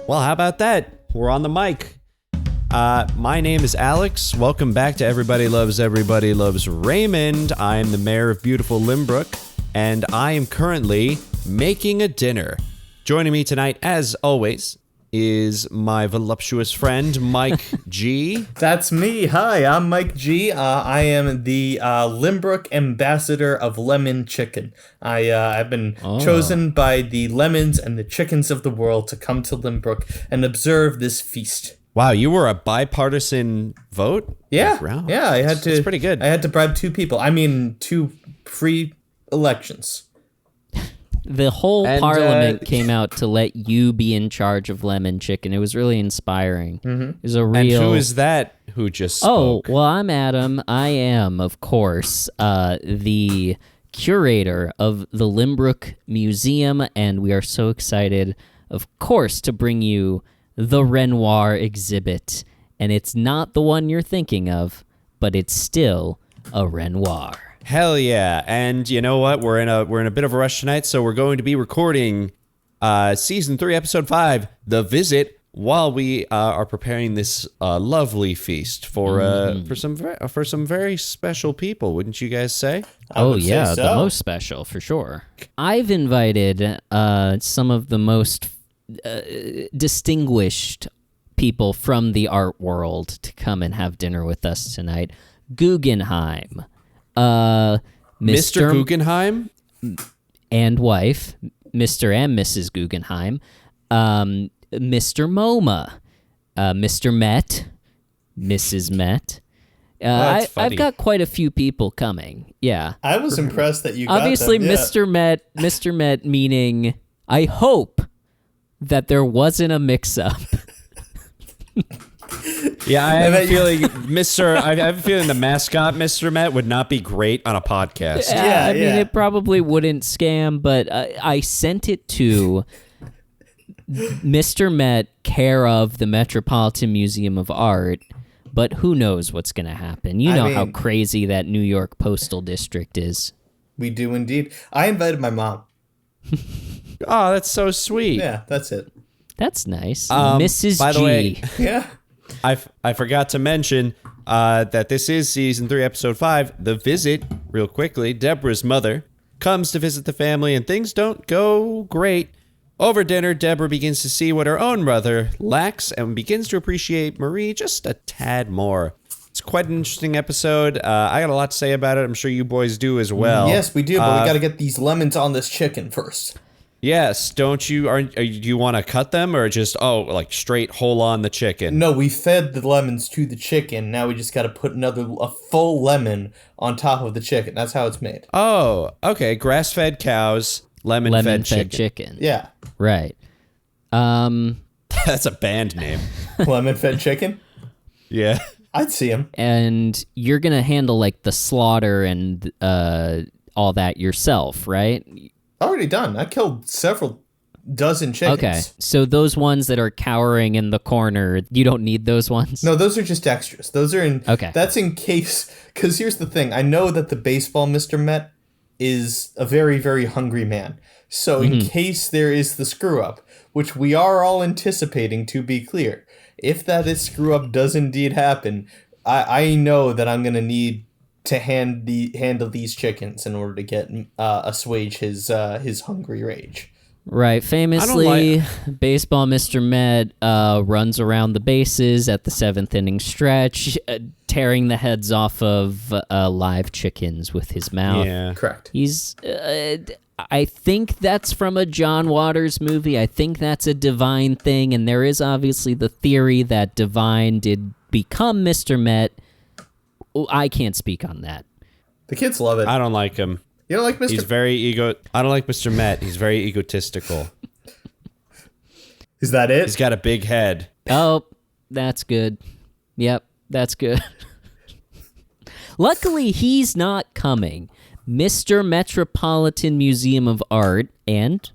Well, how about that? We're on the mic. My name is Alex. Welcome back to Everybody Loves Raymond. I am the mayor of beautiful Lynbrook, and I am currently making a dinner. Joining me tonight, as always, is my voluptuous friend, Mike G. That's me. Hi, I'm Mike G. I am the Lynbrook ambassador of lemon chicken. I've been chosen by the lemons and the chickens of the world to come to Lynbrook and observe this feast. Wow, you were a bipartisan vote? Yeah, Wow. yeah. I had to. That's pretty good. I had to bribe two people. I mean, two free elections. The whole parliament came out to let you be in charge of lemon chicken. It was really inspiring. Mm-hmm. It was a real... And who is that who just spoke? Oh, well, I'm Adam. I am, of course, the curator of the Lynbrook Museum, and we are so excited, of course, to bring you the Renoir exhibit. And it's not the one you're thinking of, but it's still a Renoir. Hell yeah. And you know what? We're in a bit of a rush tonight, so we're going to be recording season 3, episode 5, The Visit, while we are preparing this lovely feast for some very special people, wouldn't you guys say? Oh yeah, so. The most special for sure. I've invited some of the most distinguished people from the art world to come and have dinner with us tonight. Guggenheim. Mr. Guggenheim and wife, Mr. and Mrs. Guggenheim, Mr. MoMA, Mr. Met, Mrs. Met. I've got quite a few people coming. Yeah, I was impressed that you got obviously them, yeah. Mr. Met meaning I hope that there wasn't a mix-up. Yeah, I have a feeling I have a feeling the mascot, Mr. Met, would not be great on a podcast. I mean, it probably wouldn't scam, but I sent it to Mr. Met, care of the Metropolitan Museum of Art, but who knows what's going to happen. You know how crazy that New York Postal District is. We do indeed. I invited my mom. Oh, that's so sweet. Yeah, that's it. That's nice. Mrs. By the G. way, Yeah. I forgot to mention that this is season 3, episode 5. The Visit, real quickly, Deborah's mother comes to visit the family and things don't go great. Over dinner, Deborah begins to see what her own mother lacks and begins to appreciate Marie just a tad more. It's quite an interesting episode. I got a lot to say about it. I'm sure you boys do as well. Yes, we do, but we got to get these lemons on this chicken first. Yes, don't you? Do you want to cut them or just like straight whole on the chicken? No, we fed the lemons to the chicken. Now we just got to put a full lemon on top of the chicken. That's how it's made. Oh, okay. Grass-fed cows, lemon-fed chicken. Yeah. Right. That's a band name. Lemon-fed chicken? Yeah. I'd see him. And you're going to handle like the slaughter and all that yourself, right? Already done. I killed several dozen chickens. Okay, so those ones that are cowering in the corner, you don't need those ones? No, those are just extras. Those are in... Okay. That's in case... Because here's the thing. I know that the baseball Mr. Met is a very, very hungry man. So in case there is the screw-up, which we are all anticipating, to be clear, if that screw-up does indeed happen, I know that I'm going to need to handle these chickens in order to get assuage his hungry rage. Right. Famously, baseball Mr. Met runs around the bases at the 7th inning stretch, tearing the heads off of live chickens with his mouth. Yeah, correct. He's. I think that's from a John Waters movie. I think that's a Divine thing, and there is obviously the theory that Divine did become Mr. Met. I can't speak on that. The kids love it. I don't like him. You don't like Mr. He's very I don't like Mr. Met. He's very egotistical. Is that it? He's got a big head. Oh, that's good. Yep, that's good. Luckily, he's not coming. Mr. Metropolitan Museum of Art and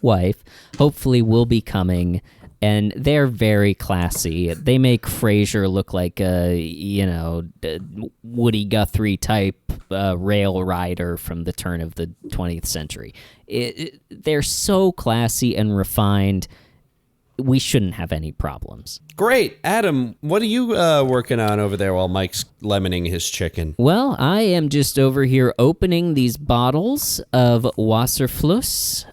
wife hopefully will be coming, and they're very classy. They make Frasier look like a, Woody Guthrie type rail rider from the turn of the 20th century. They're so classy and refined. we shouldn't have any problems. Great. Adam, what are you working on over there while Mike's lemoning his chicken? Well, I am just over here opening these bottles of Wasserfluss,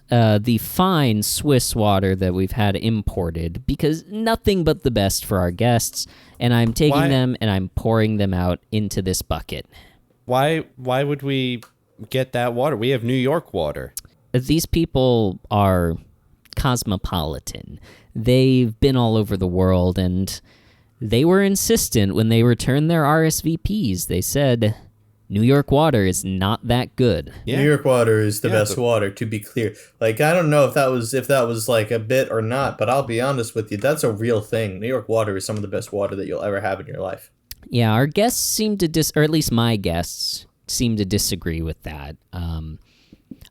the fine Swiss water that we've had imported, because nothing but the best for our guests, and I'm taking them and I'm pouring them out into this bucket. Why would we get that water? We have New York water. These people are cosmopolitan. They've been all over the world, and they were insistent when they returned their RSVPs. They said, New York water is not that good. Yeah. New York water is the best water, to be clear. Like, I don't know if that was like a bit or not, but I'll be honest with you, that's a real thing. New York water is some of the best water that you'll ever have in your life. Yeah, our guests seem to or at least my guests seem to disagree with that.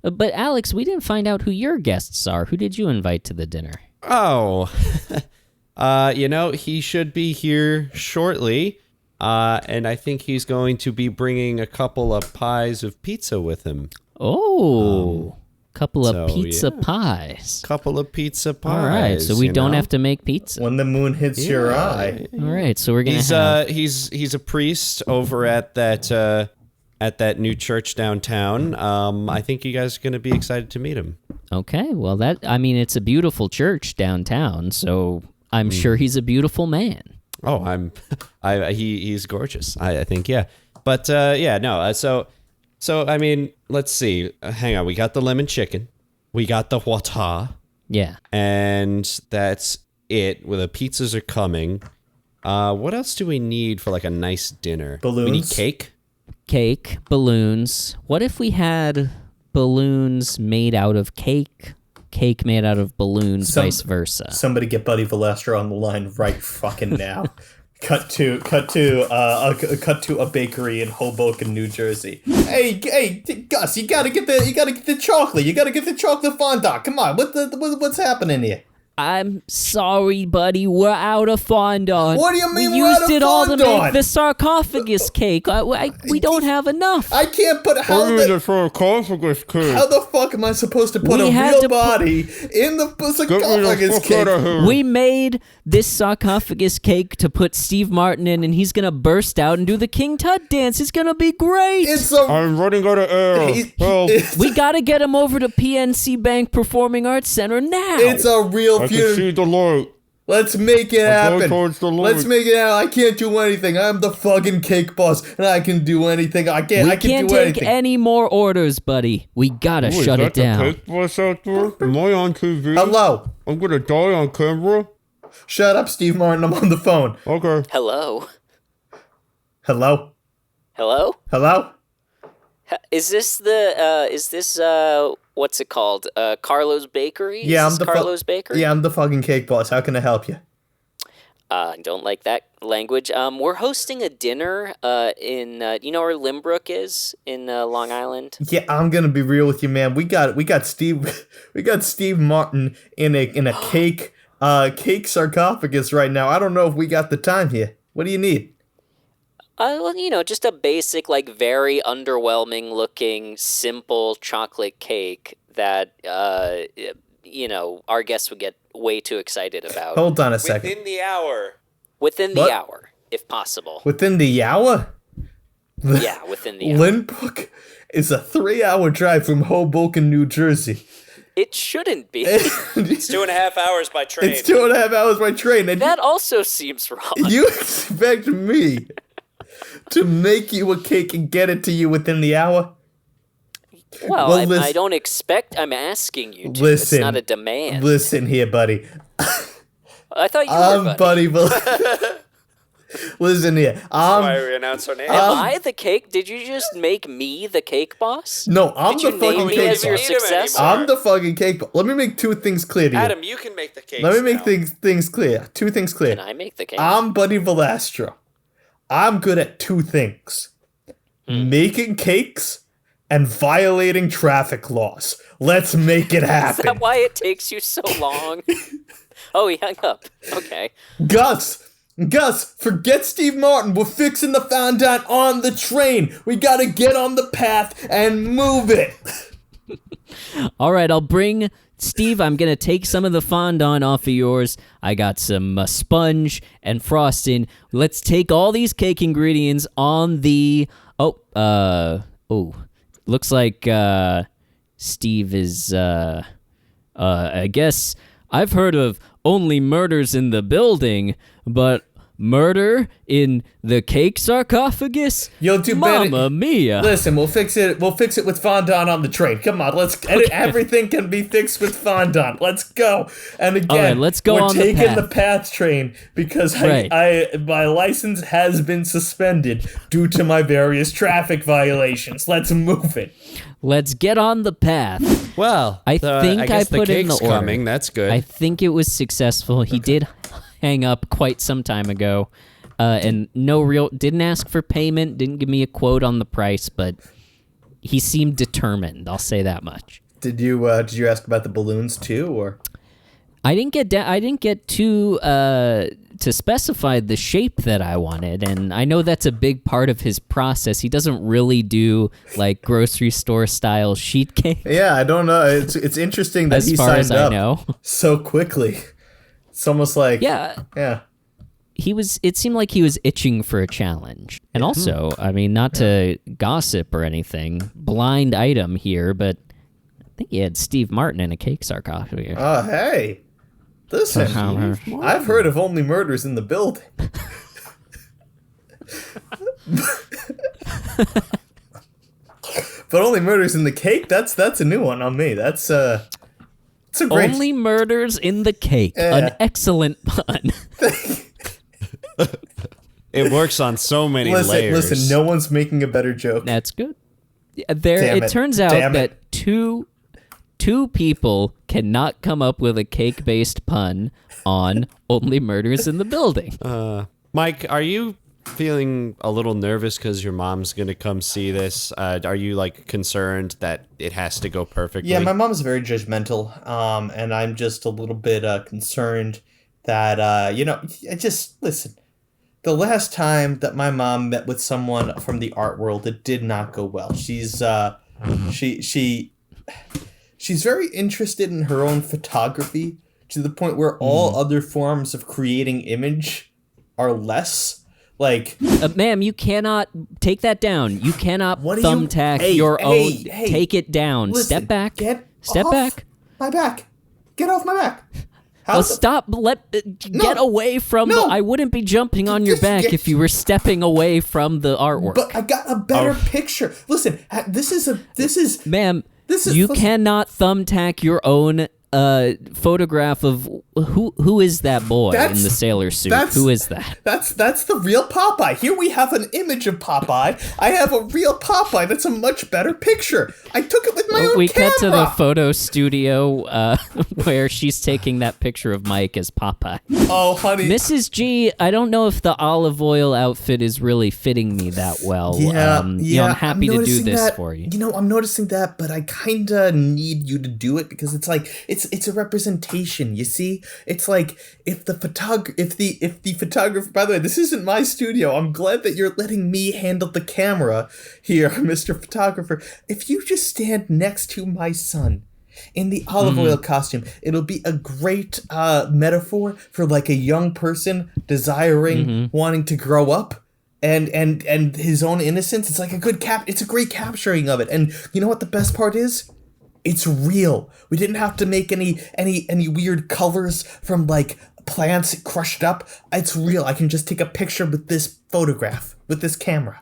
But Alex, we didn't find out who your guests are. Who did you invite to the dinner? Oh, he should be here shortly. And I think he's going to be bringing a couple of pies of pizza with him. Oh, couple of pizza pies. Couple of pizza pies. All right, so we don't have to make pizza. When the moon hits your eye. All right, so we're gonna he's a priest over at that new church downtown. I think you guys are going to be excited to meet him. Okay, well, it's a beautiful church downtown, so I'm sure he's a beautiful man. Oh, he's gorgeous. I think, yeah. But, so, I mean, let's see. Hang on. We got the lemon chicken. We got the wata. Yeah. And that's it. Well, the pizzas are coming. What else do we need for, like, a nice dinner? Balloons. We need cake. Cake, balloons. What if we had balloons made out of cake made out of balloons, vice versa? Somebody get Buddy Valestro on the line right fucking now. Cut to a bakery in Hoboken, New Jersey. Hey, Gus, you gotta get the chocolate. You gotta get the chocolate fondant. Come on, what's happening here? I'm sorry, buddy. We're out of fondant. What do you mean we we're used out of it all fondant? to make the sarcophagus cake. We don't have enough. I can't put the sarcophagus cake. How the fuck am I supposed to put a real body in the sarcophagus cake? We made this sarcophagus cake to put Steve Martin in, and he's gonna burst out and do the King Tut dance. It's gonna be great. I'm running out of air. We gotta get him over to PNC Bank Performing Arts Center now. It's a real I can see the light. Let's make it happen. Let's make it happen. I can't do anything. I'm the fucking cake boss, and I can do anything. I can't take any more orders, buddy. We gotta shut it down. The cake boss out there? Am I on TV? Hello. I'm gonna die on camera. Shut up, Steve Martin. I'm on the phone. Okay. Hello. Hello. Hello. Hello. Is this what's it called? Carlo's Bakery? Yeah, I'm the Carlo's Bakery. Yeah, I'm the fucking cake boss. How can I help you? I don't like that language. We're hosting a dinner in you know where Lynbrook is in Long Island. Yeah, I'm gonna be real with you, man. We got Steve Martin in a cake sarcophagus right now. I don't know if we got the time here. What do you need? Well, just a basic, like, very underwhelming looking, simple chocolate cake that, our guests would get way too excited about. Hold on a second. Within the hour. Within the hour, if possible. Within the hour? Yeah, within the hour. Lynbrook is a 3-hour drive from Hoboken, New Jersey. It shouldn't be. It's 2.5 hours by train. It's 2.5 hours by train. And that also seems wrong. You expect me to make you a cake and get it to you within the hour? Well, I don't expect. I'm asking you to. It's not a demand. Listen here, buddy. I thought you were buddy. Listen here. That's why we announced our name. Am I the cake? Did you just make me the cake boss? No, I'm the fucking cake boss. Your successor? I'm the fucking cake boss. Let me make two things clear to you. Adam, you can make the cake. Let me make things clear. Two things clear. Can I make the cake? I'm Buddy Valastro. I'm good at two things. Making cakes and violating traffic laws. Let's make it happen. Is that why it takes you so long? Oh, he hung up. Okay. Gus, forget Steve Martin. We're fixing the fondant on the train. We gotta get on the path and move it. All right, I'll bring Steve. I'm gonna take some of the fondant off of yours. I got some sponge and frosting. Let's take all these cake ingredients on the. Looks like Steve is. I guess I've heard of only murders in the building, but murder in the cake sarcophagus? You'll do better. Mamma mia. Listen, we'll fix it with fondant on the train. Come on, everything can be fixed with fondant. Let's go. And again, all right, let's go we're on taking the the path train because my license has been suspended due to my various traffic violations. Let's move it. Let's get on the path. Well, I think I put in the order. Coming. That's good. I think it was successful. He did hang up quite some time ago, and didn't ask for payment, didn't give me a quote on the price, but he seemed determined. I'll say that much. Did you ask about the balloons too, or? I didn't get to specify the shape that I wanted, and I know that's a big part of his process. He doesn't really do like grocery store style sheet cake. Yeah, I don't know. It's interesting that he signed up so quickly. It's almost like yeah. It seemed like he was itching for a challenge. And also, I mean, not to gossip or anything, blind item here, but I think he had Steve Martin in a cake sarcophagus. Oh, hey. Listen, I've heard of only murders in the building. But only murders in the cake? That's a new one on me. It's a great... Only murders in the cake. An excellent pun. It works on so many layers. Listen, no one's making a better joke. That's good. It turns out that two people cannot come up with a cake-based pun on Only Murders in the Building. Mike, are you feeling a little nervous because your mom's going to come see this? Are you, like, concerned that it has to go perfectly? Yeah, my mom's very judgmental, and I'm just a little bit concerned that, listen. The last time that my mom met with someone from the art world, it did not go well. She's very interested in her own photography to the point where all other forms of creating image are less. Like, ma'am, you cannot take that down. You cannot thumbtack your own. Hey, take it down. Listen, step back. Step back. My back. Get off my back. Stop. Get away from the... I wouldn't be jumping on your back if you were stepping away from the artwork. But I got a better picture. Listen, this is... Ma'am, you cannot thumbtack your own photograph of... Who is that boy in the sailor suit? Who is that? That's the real Popeye. Here we have an image of Popeye. I have a real Popeye. That's a much better picture. I took it with my own camera. We cut to the photo studio where she's taking that picture of Mike as Popeye. Oh, honey. Mrs. G, I don't know if the olive oil outfit is really fitting me that well. I'm happy to do this for you. I'm noticing that, but I kind of need you to do it because it's like, it's a representation, you see? It's like if the photographer, by the way, this isn't my studio. I'm glad that you're letting me handle the camera here, Mr. Photographer. If you just stand next to my son in the olive oil costume, it'll be a great metaphor for like a young person desiring, wanting to grow up. And his own innocence. It's like it's a great capturing of it. And you know what the best part is? It's real. We didn't have to make any weird colors from like plants crushed up. It's real. I can just take a picture with this photograph, with this camera.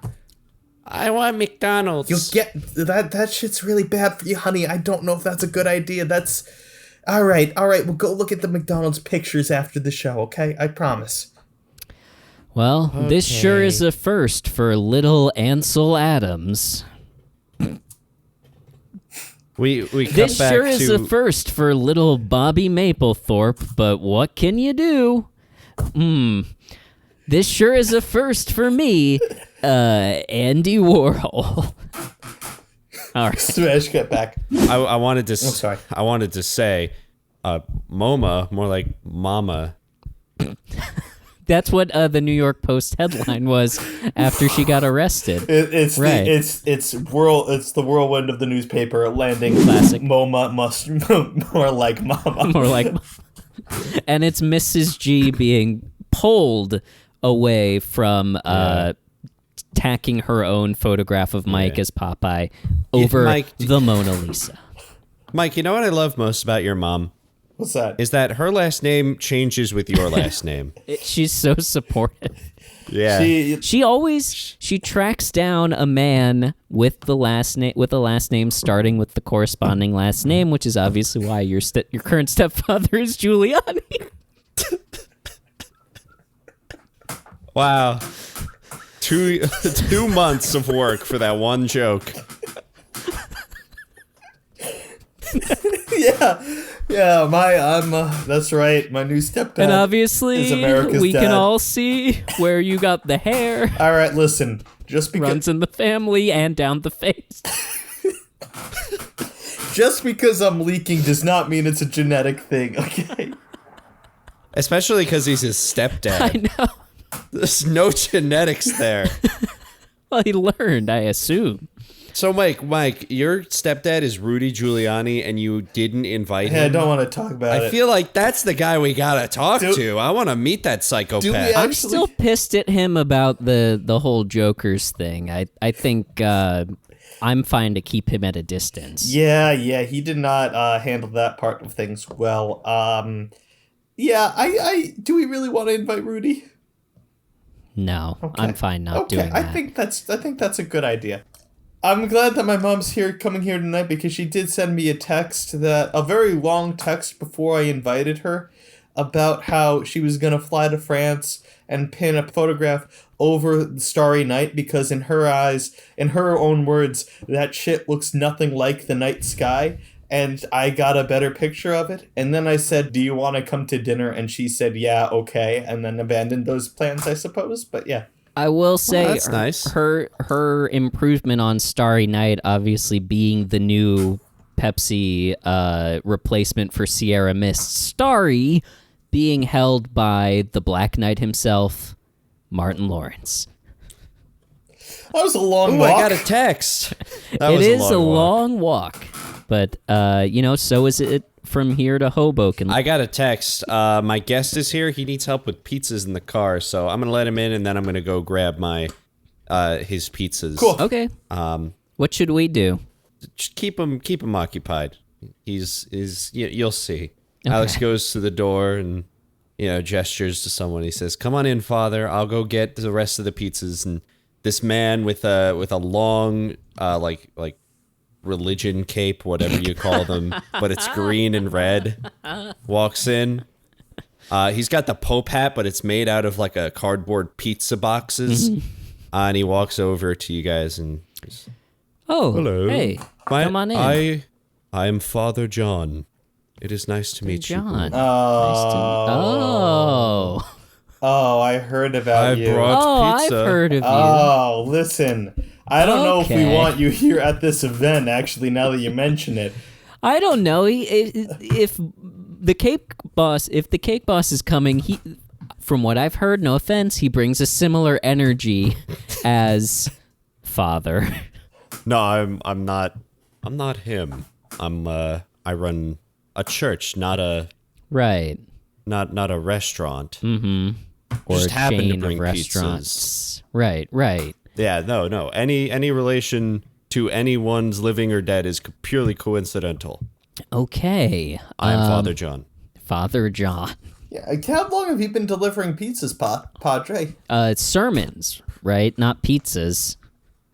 I want McDonald's. You'll get that shit's really bad for you, honey. I don't know if that's a good idea. That's all right. We'll go look at the McDonald's pictures after the show, okay? I promise. Well, this sure is a first for little Ansel Adams. This sure is a first for little Bobby Mapplethorpe, but what can you do? This sure is a first for me, Andy Warhol. All right. Smash, get back. I wanted to. Sorry. I wanted to say, MoMA, more like Mama. That's what the New York Post headline was after she got arrested. It's Right. it's the whirlwind of the newspaper landing. Classic. MoMA must more like Mama. More like, and it's Mrs. G being pulled away from tacking her own photograph of Mike as Popeye over Mike, the Mona Lisa. Mike, you know what I love most about your mom? What's that? Is that her last name changes with your last name. She's so supportive. Yeah. She tracks down a man with the last name starting with the corresponding last name, which is obviously why your current stepfather is Giuliani. Wow. 2 months of work for that one joke. Yeah, that's right. My new stepdad. And obviously, is America's we dad. can all see where you got the hair. All right, listen. Just because Runs in the family and down the face. just because I'm leaking does not mean it's a genetic thing. Okay. Especially because he's his stepdad. I know. There's no genetics there. Well, he learned, I assume. So, Mike, your stepdad is Rudy Giuliani, and you didn't invite Hey, I him? don't want to talk about it. I feel like that's the guy we gotta talk to. I want to meet that psychopath. I'm still pissed at him about the whole Jokers thing. I think I'm fine to keep him at a distance. Yeah, he did not handle that part of things well. I do we really want to invite Rudy? No, Okay. I'm fine not doing that. I think that's a good idea. I'm glad that my mom's coming here tonight because she did send me a very long text before I invited her about how she was going to fly to France and pin a photograph over the Starry Night because in her eyes, in her own words, that shit looks nothing like the night sky. And I got a better picture of it. And then I said, do you want to come to dinner? And she said, yeah, okay. And then abandoned those plans, I suppose. But yeah. I will say that's nice. Her improvement on Starry Night obviously being the new Pepsi replacement for Sierra Mist. Starry being held by the Black Knight himself, Martin Lawrence. That was a long Ooh, walk. I got a text. It is a long walk. But, so is it from here to Hoboken. I got a text. My guest is here. He needs help with pizzas in the car, so I'm gonna let him in, and then I'm gonna go grab my his pizzas. Cool. Okay. What should we do? Just keep him occupied. You'll see. Okay. Alex goes to the door and gestures to someone. He says, "Come on in, Father. I'll go get the rest of the pizzas." And this man with a long like religion cape, whatever you call them, but it's green and red, walks in. He's got the Pope hat, but it's made out of like a cardboard pizza boxes. And he walks over to you guys and he's, hello. Hey, come on in. I am Father John. It is nice to meet John. you. Oh, I heard about you. I brought pizza. I've heard of you. Oh, listen. I don't know if we Okay. want you here at this event, actually, now that you mention it. I don't know. If the cake boss is coming, from what I've heard, no offense, he brings a similar energy as Father. No, I'm not him. I run a church, not a Right. not a restaurant. Mm-hmm. Or Just a happened to chain bring of restaurants. Right. Yeah, no. Any relation to anyone's living or dead is purely coincidental. Okay. I am Father John. Father John. Yeah, how long have you been delivering pizzas, Padre? Sermons, right? Not pizzas.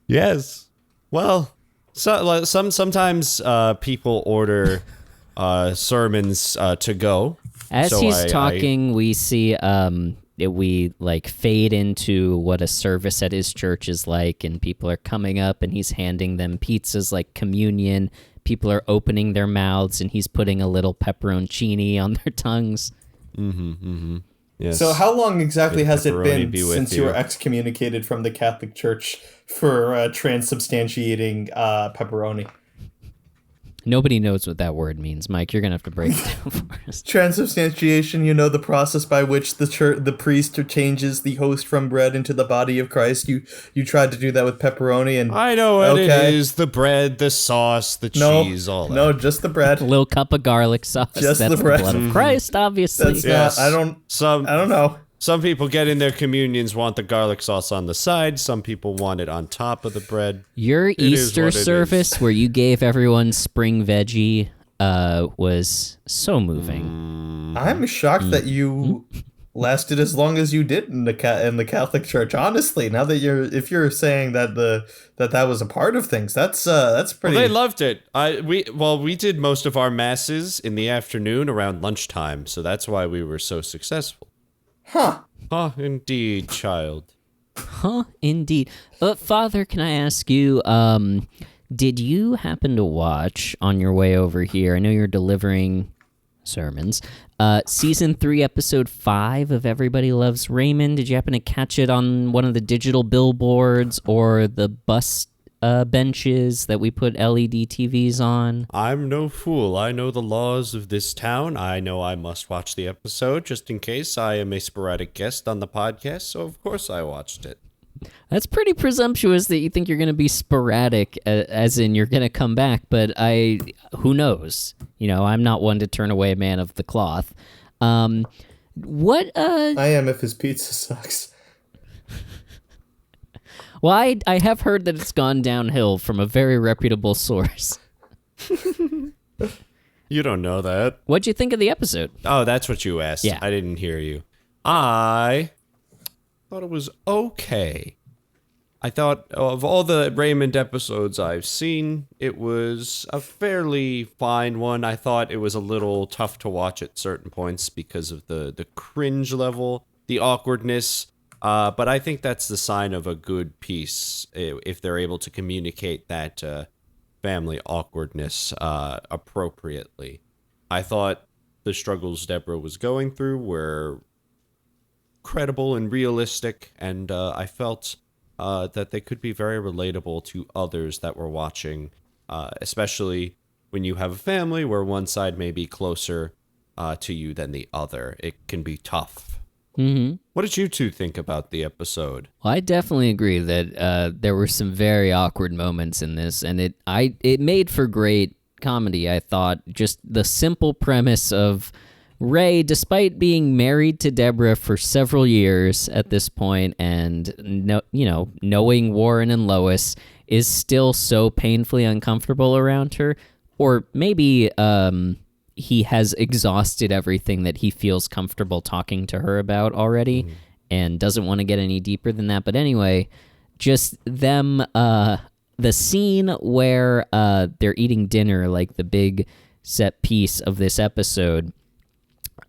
Yes. Well, sometimes people order sermons to go. As So he's talking, we see we like fade into what a service at his church is like, and people are coming up and he's handing them pizzas like communion. People are opening their mouths and he's putting a little pepperoncini on their tongues. Yes. So how long exactly has it pepperoni been be with since you you. were excommunicated from the Catholic Church for transubstantiating pepperoni? Nobody knows what that word means. Mike, you're going to have to break it down for us. Transubstantiation, the process by which the priest changes the host from bread into the body of Christ. You tried to do that with pepperoni, and I know what it is. The bread, the sauce, the cheese, all that. No, just the bread. A little cup of garlic sauce. Just That's the bread. blood of Christ, obviously. That's not, I don't know. Some people get in their communions want the garlic sauce on the side. Some people want it on top of the bread. Your Easter service where you gave everyone spring veggie was so moving. I'm shocked that you lasted as long as you did in the Catholic Church. Honestly, now that if you're saying that that was a part of things, that's pretty. Well, they loved it. We did most of our masses in the afternoon around lunchtime, so that's why we were so successful. Huh. Indeed, child. Huh, indeed. Father, can I ask you, did you happen to watch on your way over here, I know you're delivering sermons, Season 3, Episode 5 of Everybody Loves Raymond? Did you happen to catch it on one of the digital billboards or the bus benches that we put LED TVs on? I'm no fool. I know the laws of this town. I know I must watch the episode just in case I am a sporadic guest on the podcast, so of course I watched it. That's pretty presumptuous that you think you're going to be sporadic, as in you're going to come back, but who knows? I'm not one to turn away a man of the cloth. I am if his pizza sucks. Well, I have heard that it's gone downhill from a very reputable source. You don't know that. What'd you think of the episode? Oh, that's what you asked. Yeah. I didn't hear you. I thought it was okay. I thought of all the Raymond episodes I've seen, it was a fairly fine one. I thought it was a little tough to watch at certain points because of the cringe level, the awkwardness. But I think that's the sign of a good piece if they're able to communicate that family awkwardness appropriately. I thought the struggles Deborah was going through were credible and realistic, and I felt that they could be very relatable to others that were watching, especially when you have a family where one side may be closer to you than the other. It can be tough. Mm-hmm. What did you two think about the episode? Well, I definitely agree that there were some very awkward moments in this, and it made for great comedy, I thought. Just the simple premise of Ray, despite being married to Deborah for several years at this point, and knowing Warren and Lois, is still so painfully uncomfortable around her, or maybe he has exhausted everything that he feels comfortable talking to her about already, and doesn't want to get any deeper than that. But anyway, just them, the scene where they're eating dinner, like the big set piece of this episode,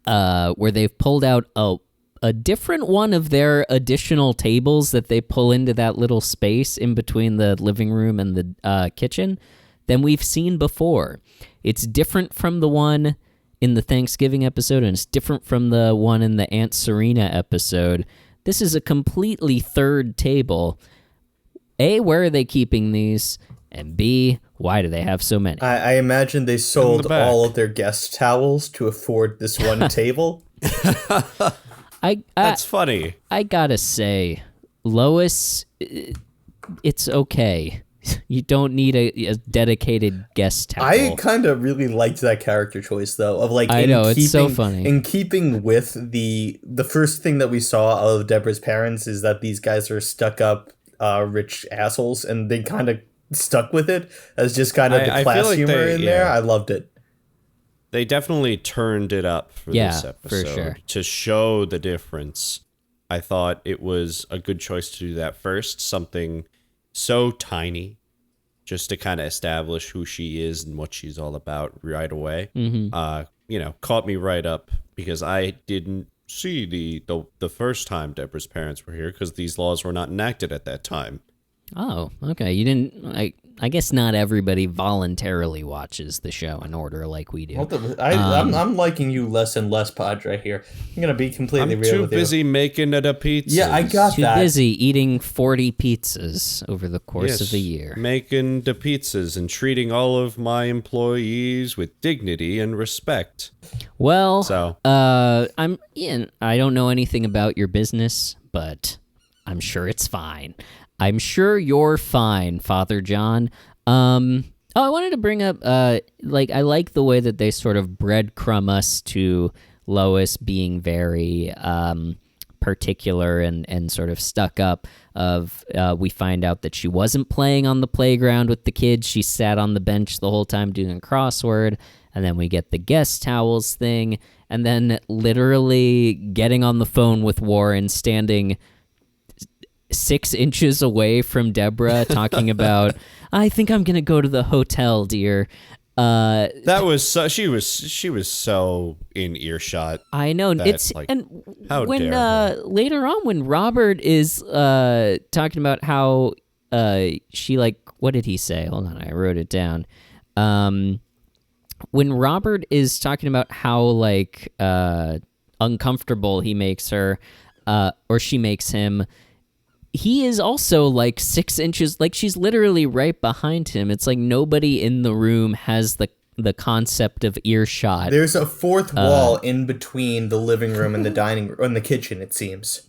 where they've pulled out a different one of their additional tables that they pull into that little space in between the living room and the kitchen than we've seen before. It's different from the one in the Thanksgiving episode, and it's different from the one in the Aunt Serena episode. This is a completely third table. A, where are they keeping these? And B, why do they have so many? I imagine they sold all of their guest towels to afford this one table. That's funny. I gotta say, Lois, it's okay. You don't need a dedicated guest towel. I kind of really liked that character choice, though. Of like, I know, it's so funny. In keeping with the first thing that we saw of Deborah's parents is that these guys are stuck up, rich assholes, and they kind of stuck with it as just kind of the class humor in there. I loved it. They definitely turned it up for this episode for sure. To show the difference. I thought it was a good choice to do that first. Something so tiny, just to kind of establish who she is and what she's all about right away. Mm-hmm. Caught me right up because I didn't see the first time Deborah's parents were here because these laws were not enacted at that time. Oh, okay. You didn't I guess not everybody voluntarily watches the show in order like we do. I'm liking you less and less, Padre, here. I'm going to be completely real with you. Too busy making it a pizza. Yeah, I got Too that. busy eating 40 pizzas over the course of the year. Making the pizzas and treating all of my employees with dignity and respect. Well, So. I'm Ian. I don't know anything about your business, but I'm sure it's fine. I'm sure you're fine, Father John. I wanted to bring up, I like the way that they sort of breadcrumb us to Lois being very particular and sort of stuck up. We find out that she wasn't playing on the playground with the kids. She sat on the bench the whole time doing a crossword. And then we get the guest towels thing. And then literally getting on the phone with Warren, standing 6 inches away from Deborah, talking about, I think I'm gonna go to the hotel, dear. That was so, she was so in earshot. I know it's like, and how when dare later on when Robert is talking about how she what did he say? Hold on, I wrote it down. When Robert is talking about how uncomfortable he makes her, or she makes him. He is also 6 inches, she's literally right behind him. It's like nobody in the room has the concept of earshot. There's a fourth wall in between the living room and the dining room, and the kitchen, it seems.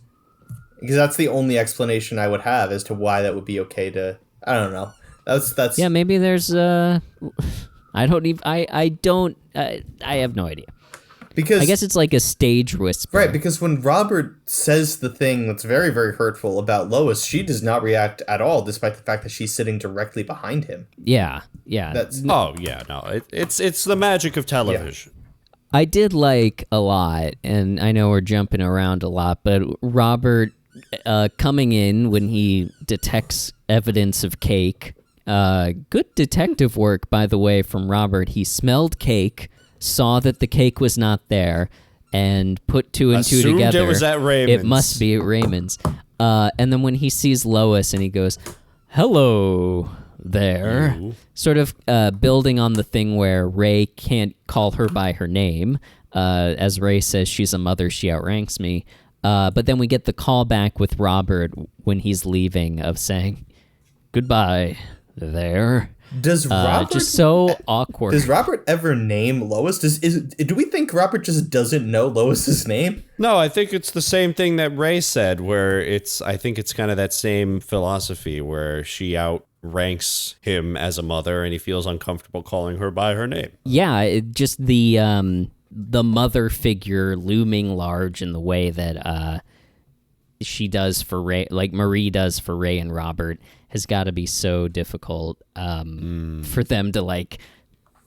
Because that's the only explanation I would have as to why that would be okay to, I don't know. That's Yeah, maybe there's I have no idea. Because I guess it's like a stage whisper. Right, because when Robert says the thing that's very, very hurtful about Lois, she does not react at all, despite the fact that she's sitting directly behind him. Yeah. It's the magic of television. I did like a lot, and I know we're jumping around a lot, but Robert coming in when he detects evidence of cake. Good detective work, by the way, from Robert. He smelled cake, saw that the cake was not there, and put two and two together. It was at Raymond's. It must be at Raymond's. And then when he sees Lois and he goes, "Hello there," sort of building on the thing where Ray can't call her by her name. As Ray says, she's a mother, she outranks me. But then we get the call back with Robert when he's leaving of saying, "Goodbye there." Does Robert just so awkward? Does Robert ever name Lois? Do we think Robert just doesn't know Lois's name? No, I think it's the same thing that Ray said, where I think it's kind of that same philosophy where she outranks him as a mother and he feels uncomfortable calling her by her name. Yeah, just the mother figure looming large in the way that she does for Ray, like Marie does for Ray and Robert, has got to be so difficult for them to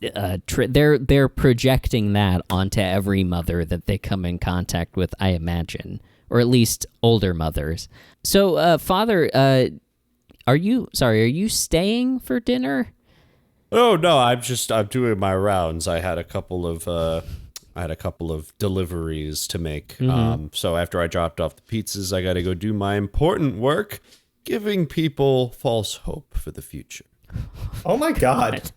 they're projecting that onto every mother that they come in contact with, I imagine, or at least older mothers. So, Father, are you staying for dinner? Oh no, I'm doing my rounds. I had a couple of deliveries to make. So after I dropped off the pizzas, I got to go do my important work, giving people false hope for the future. Oh my God.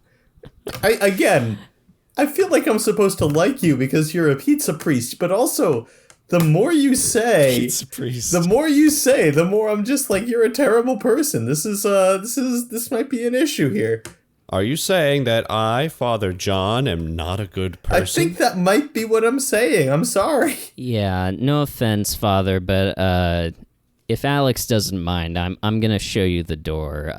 I feel like I'm supposed to like you because you're a pizza priest, but also the more you say, Pizza priest. the more I'm just like, you're a terrible person. This might be an issue here. Are you saying that I, Father John, am not a good person? I think that might be what I'm saying. I'm sorry. Yeah, no offense, Father, but if Alex doesn't mind, I'm gonna show you the door.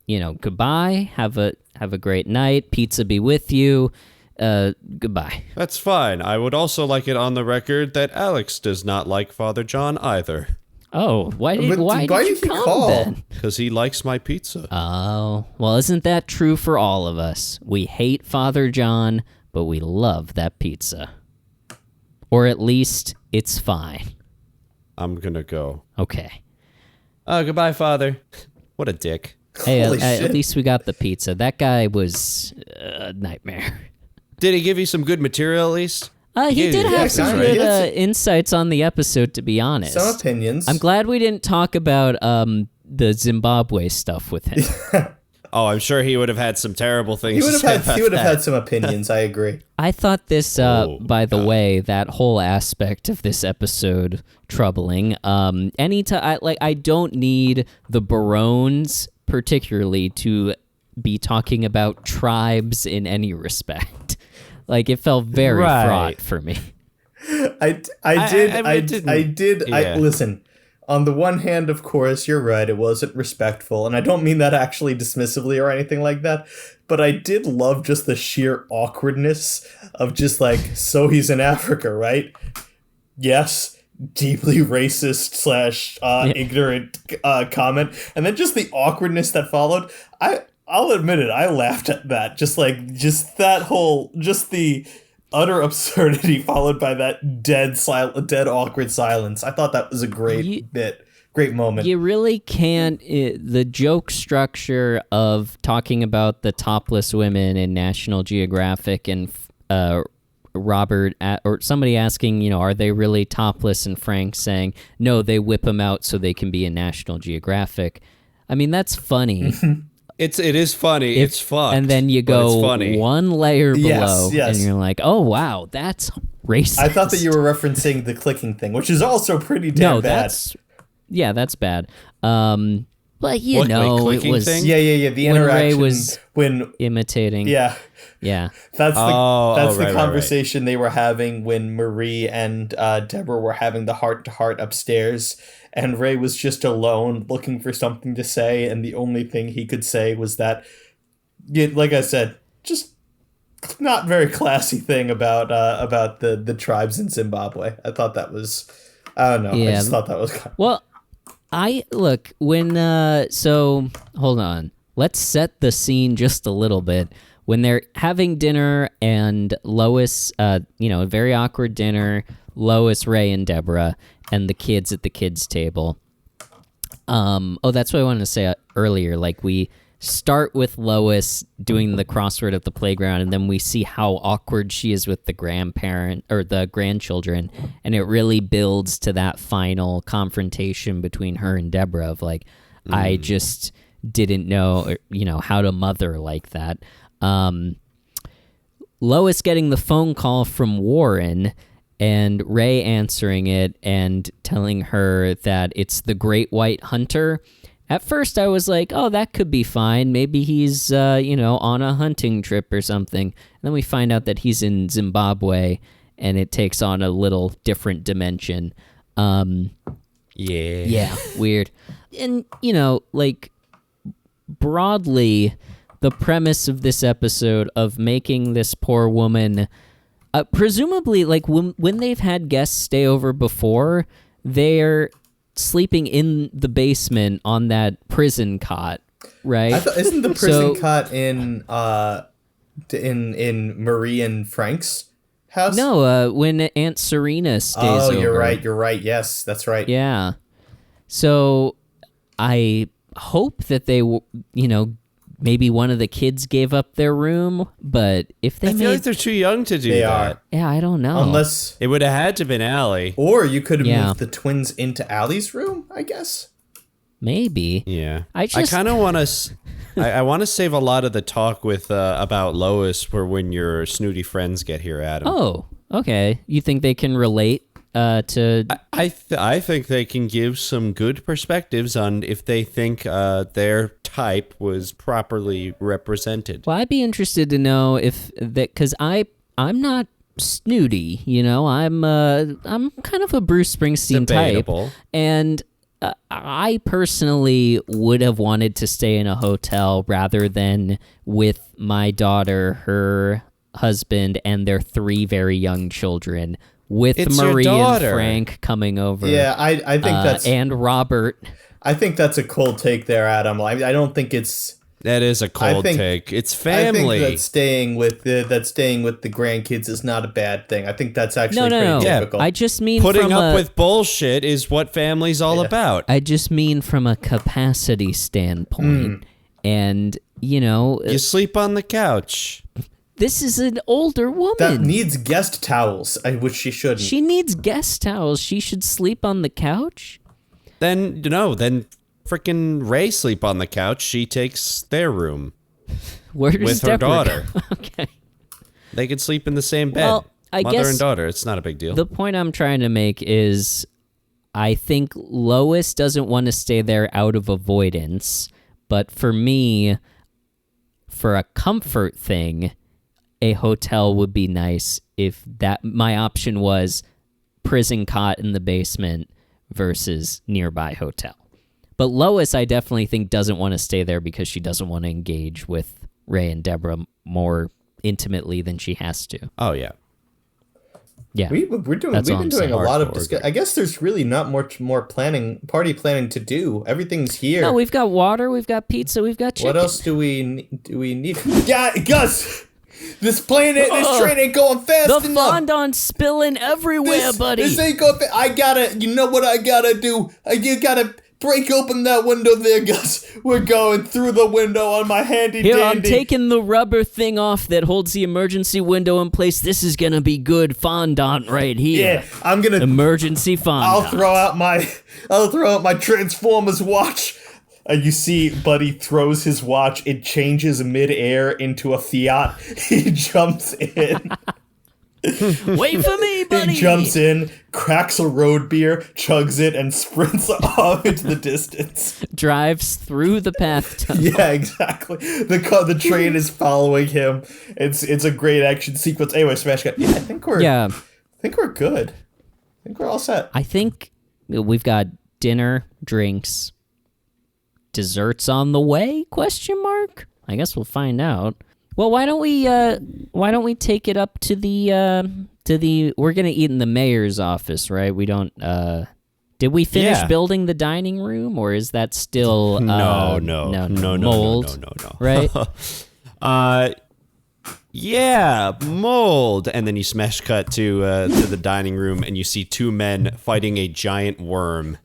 Goodbye. Have a great night. Pizza be with you. Goodbye. That's fine. I would also like it on the record that Alex does not like Father John either. Oh, why did you he come call? then? Because he likes my pizza. Oh, well, isn't that true for all of us? We hate Father John, but we love that pizza. Or at least it's fine. I'm gonna go. Okay. Goodbye, Father. What a dick. Hey, Holy at shit. least we got the pizza. That guy was a nightmare. Did he give you some good material at least? He did have some kinda. good He had insights on the episode, to be honest. Some opinions. I'm glad we didn't talk about the Zimbabwe stuff with him. Oh, I'm sure he would have had some terrible things. He would have to say had some opinions. I agree. I thought this, by the way, that whole aspect of this episode troubling. Anytime, I don't need the Barones particularly to be talking about tribes in any respect. Like, it felt very fraught for me. Listen. On the one hand, of course, you're right, it wasn't respectful, and I don't mean that actually dismissively or anything like that, but I did love just the sheer awkwardness of just like, so he's in Africa, right? Yes, deeply racist / ignorant comment, and then just the awkwardness that followed. I'll admit it, I laughed at that, just the utter absurdity followed by that dead awkward silence. I thought that was a great moment. You really can't. The joke structure of talking about the topless women in National Geographic and Robert or somebody asking, are they really topless? And Frank saying, no, they whip them out so they can be in National Geographic. I mean, that's funny. It is funny. It's fun. And then you go one layer below, yes. and you're like, oh, wow, that's racist. I thought that you were referencing the clicking thing, which is also pretty damn bad. That's bad. But it was... Thing? Yeah. The interaction when Ray was when imitating. Yeah. That's the conversation right. They were having when Marie and Deborah were having the heart-to-heart upstairs. And Ray was just alone looking for something to say, and the only thing he could say was that, like I said, just not very classy thing about the tribes in Zimbabwe. I thought that was, I don't know. Yeah. I just thought that was kind of... Well, so hold on. Let's set the scene just a little bit. When they're having dinner and Lois, a very awkward dinner, Lois, Ray, and Deborah, and the kids at the kids' table. That's what I wanted to say earlier. Like, we start with Lois doing the crossword at the playground, and then we see how awkward she is with the the grandchildren, and it really builds to that final confrontation between her and Deborah of like, I just didn't know, how to mother like that. Lois getting the phone call from Warren, and Ray answering it and telling her that it's the Great White Hunter. At first I was like, oh, that could be fine. Maybe he's, on a hunting trip or something. And then we find out that he's in Zimbabwe, and it takes on a little different dimension. Yeah, weird. And, broadly, the premise of this episode of making this poor woman... presumably, like, when they've had guests stay over before, they're sleeping in the basement on that prison cot, right? Isn't the prison cot in Marie and Frank's house? No, when Aunt Serena stays over. Oh, you're right. Yes, that's right. Yeah. So I hope that they, maybe one of the kids gave up their room, but if they I feel like they're too young to do that. Yeah, I don't know. Unless it would have had to have been Allie. Or you could have moved the twins into Allie's room, I guess. Maybe. Yeah. I kind of want to... I want to save a lot of the talk with about Lois for when your snooty friends get here, Adam. Oh, okay. You think they can relate to... I think they can give some good perspectives on if they think their type was properly represented. Well, I'd be interested to know if that, because I'm not snooty, I'm kind of a Bruce Springsteen Debatable. type, and I personally would have wanted to stay in a hotel rather than with my daughter, her husband, and their 3 very young children. With It's Marie your and daughter. Frank coming over. Yeah, I think that's... And Robert. I think that's a cold take there, Adam. I don't think it's... That is a cold take. It's family. I think that staying with the grandkids is not a bad thing. I think that's actually pretty typical. I just mean putting up with bullshit is what family's all about. I just mean from a capacity standpoint. And, you sleep on the couch. This is an older woman. That needs guest towels, which she shouldn't. She needs guest towels. She should sleep on the couch? Then frickin' Ray sleep on the couch, she takes their room Where does with her Deborah daughter. go? Okay. They could sleep in the same bed. Well, I Mother guess and daughter. It's not a big deal. the point I'm trying to make is I think Lois doesn't want to stay there out of avoidance, but for me, for a comfort thing, a hotel would be nice if that my option was prison cot in the basement versus nearby hotel. But Lois, I definitely think, doesn't want to stay there because she doesn't want to engage with Ray and Deborah more intimately than she has to. Oh, yeah. Yeah, We've been doing a lot of discussion. I guess there's really not much more party planning to do. Everything's here. No, we've got water, we've got pizza, we've got chicken. What else do we need? Yeah, Gus! This train ain't going fast The enough. fondant's spilling everywhere, buddy. This ain't going fast. You know what I gotta do? You gotta break open that window there, Gus. We're going through the window on my handy Here, dandy. I'm taking the rubber thing off that holds the emergency window in place. This is gonna be good fondant right here. Yeah, I'm gonna... Emergency fondant. I'll throw out my Transformers watch. You see, Buddy throws his watch. It changes midair into a Fiat. He jumps in. Wait for me, buddy. He jumps in, cracks a road beer, chugs it, and sprints off into the distance. Drives through the bathtub. Yeah, exactly. The train is following him. It's a great action sequence. Anyway, Smash Cut. Yeah, I think we're good. I think we're all set. I think we've got dinner, drinks, desserts on the way? Question mark. I guess we'll find out. Well, why don't we take it up to the we're gonna eat in the mayor's office, right? We don't did we finish building the dining room, or is that still No, mold, right? Yeah, mold. And then you smash cut to the dining room, and you see two men fighting a giant worm.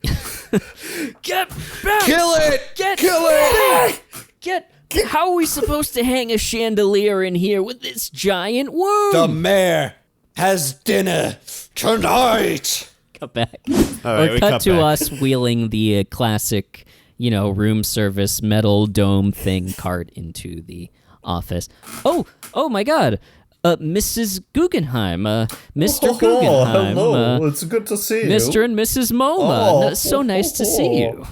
Get back! Kill it! Kill it! How are we supposed to hang a chandelier in here with this giant worm? The mayor has dinner tonight. Cut back. All right, or we cut cut to back. us wheeling the classic, room service metal dome thing cart into the office. Oh my God. Mrs. Guggenheim, Mr. Guggenheim. Hello, it's good to see you. Mr. and Mrs. MoMA. So nice to see you.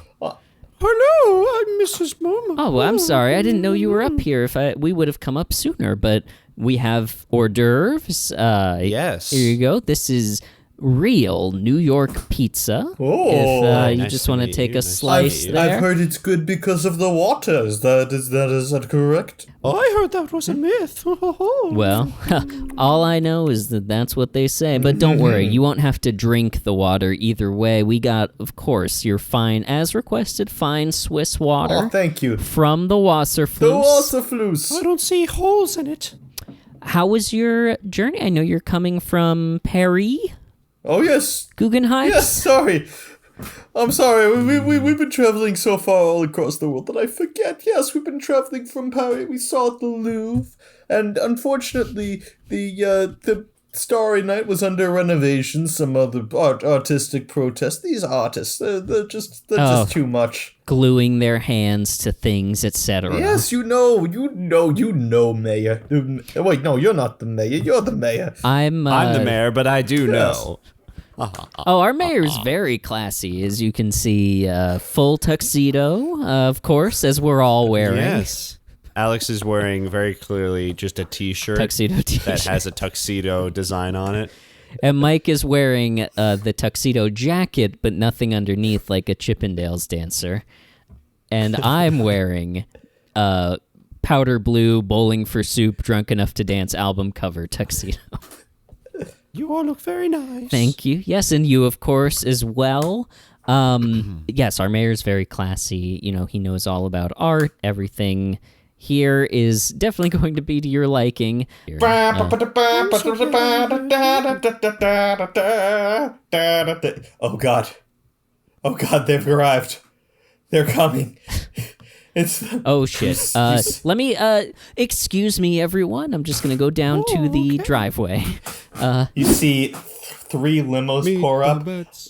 Hello, I'm Mrs. Moma. Oh, well, I'm sorry. I didn't know you were up here. We would have come up sooner, but we have hors d'oeuvres. Yes. Here you go. This is real New York pizza. Oh. If you Nice just to want to meet take you. a Nice to slice meet you. there. I've heard it's good because of the water. Is that correct? Oh, I heard that was a myth. Well, all I know is that that's what they say. But don't worry, you won't have to drink the water either way. We got, of course, your fine, as requested, fine Swiss water. Oh, thank you. From the Wasserfluss. The Wasserfluss. I don't see holes in it. How was your journey? I know you're coming from Paris, Oh, yes. Guggenheim. Yes, sorry. I'm sorry. We've been traveling so far all across the world that I forget. Yes, we've been traveling from Paris. We saw the Louvre. And unfortunately, the Starry Night was under renovation. Some other artistic protests. These artists, they're just too much. Gluing their hands to things, etc. Yes, you know, Mayor. Wait, no, you're not the mayor. You're the mayor. I'm the mayor, but I do know. Oh, our mayor is very classy, as you can see. Full tuxedo, of course, as we're all wearing. Yes. Alex is wearing very clearly just a t-shirt Tuxedo t-shirt. that has a tuxedo design on it. And Mike is wearing the tuxedo jacket, but nothing underneath, like a Chippendales dancer. And I'm wearing powder blue Bowling for Soup Drunk Enough to Dance album cover tuxedo. You all look very nice. Thank you. Yes, and you, of course, as well. Yes, our mayor's very classy. He knows all about art. Everything here is definitely going to be to your liking. Oh God, they've arrived. They're coming. It's Oh shit. Let me excuse me everyone. I'm just going to go down to the driveway. You see 3 limos pour up.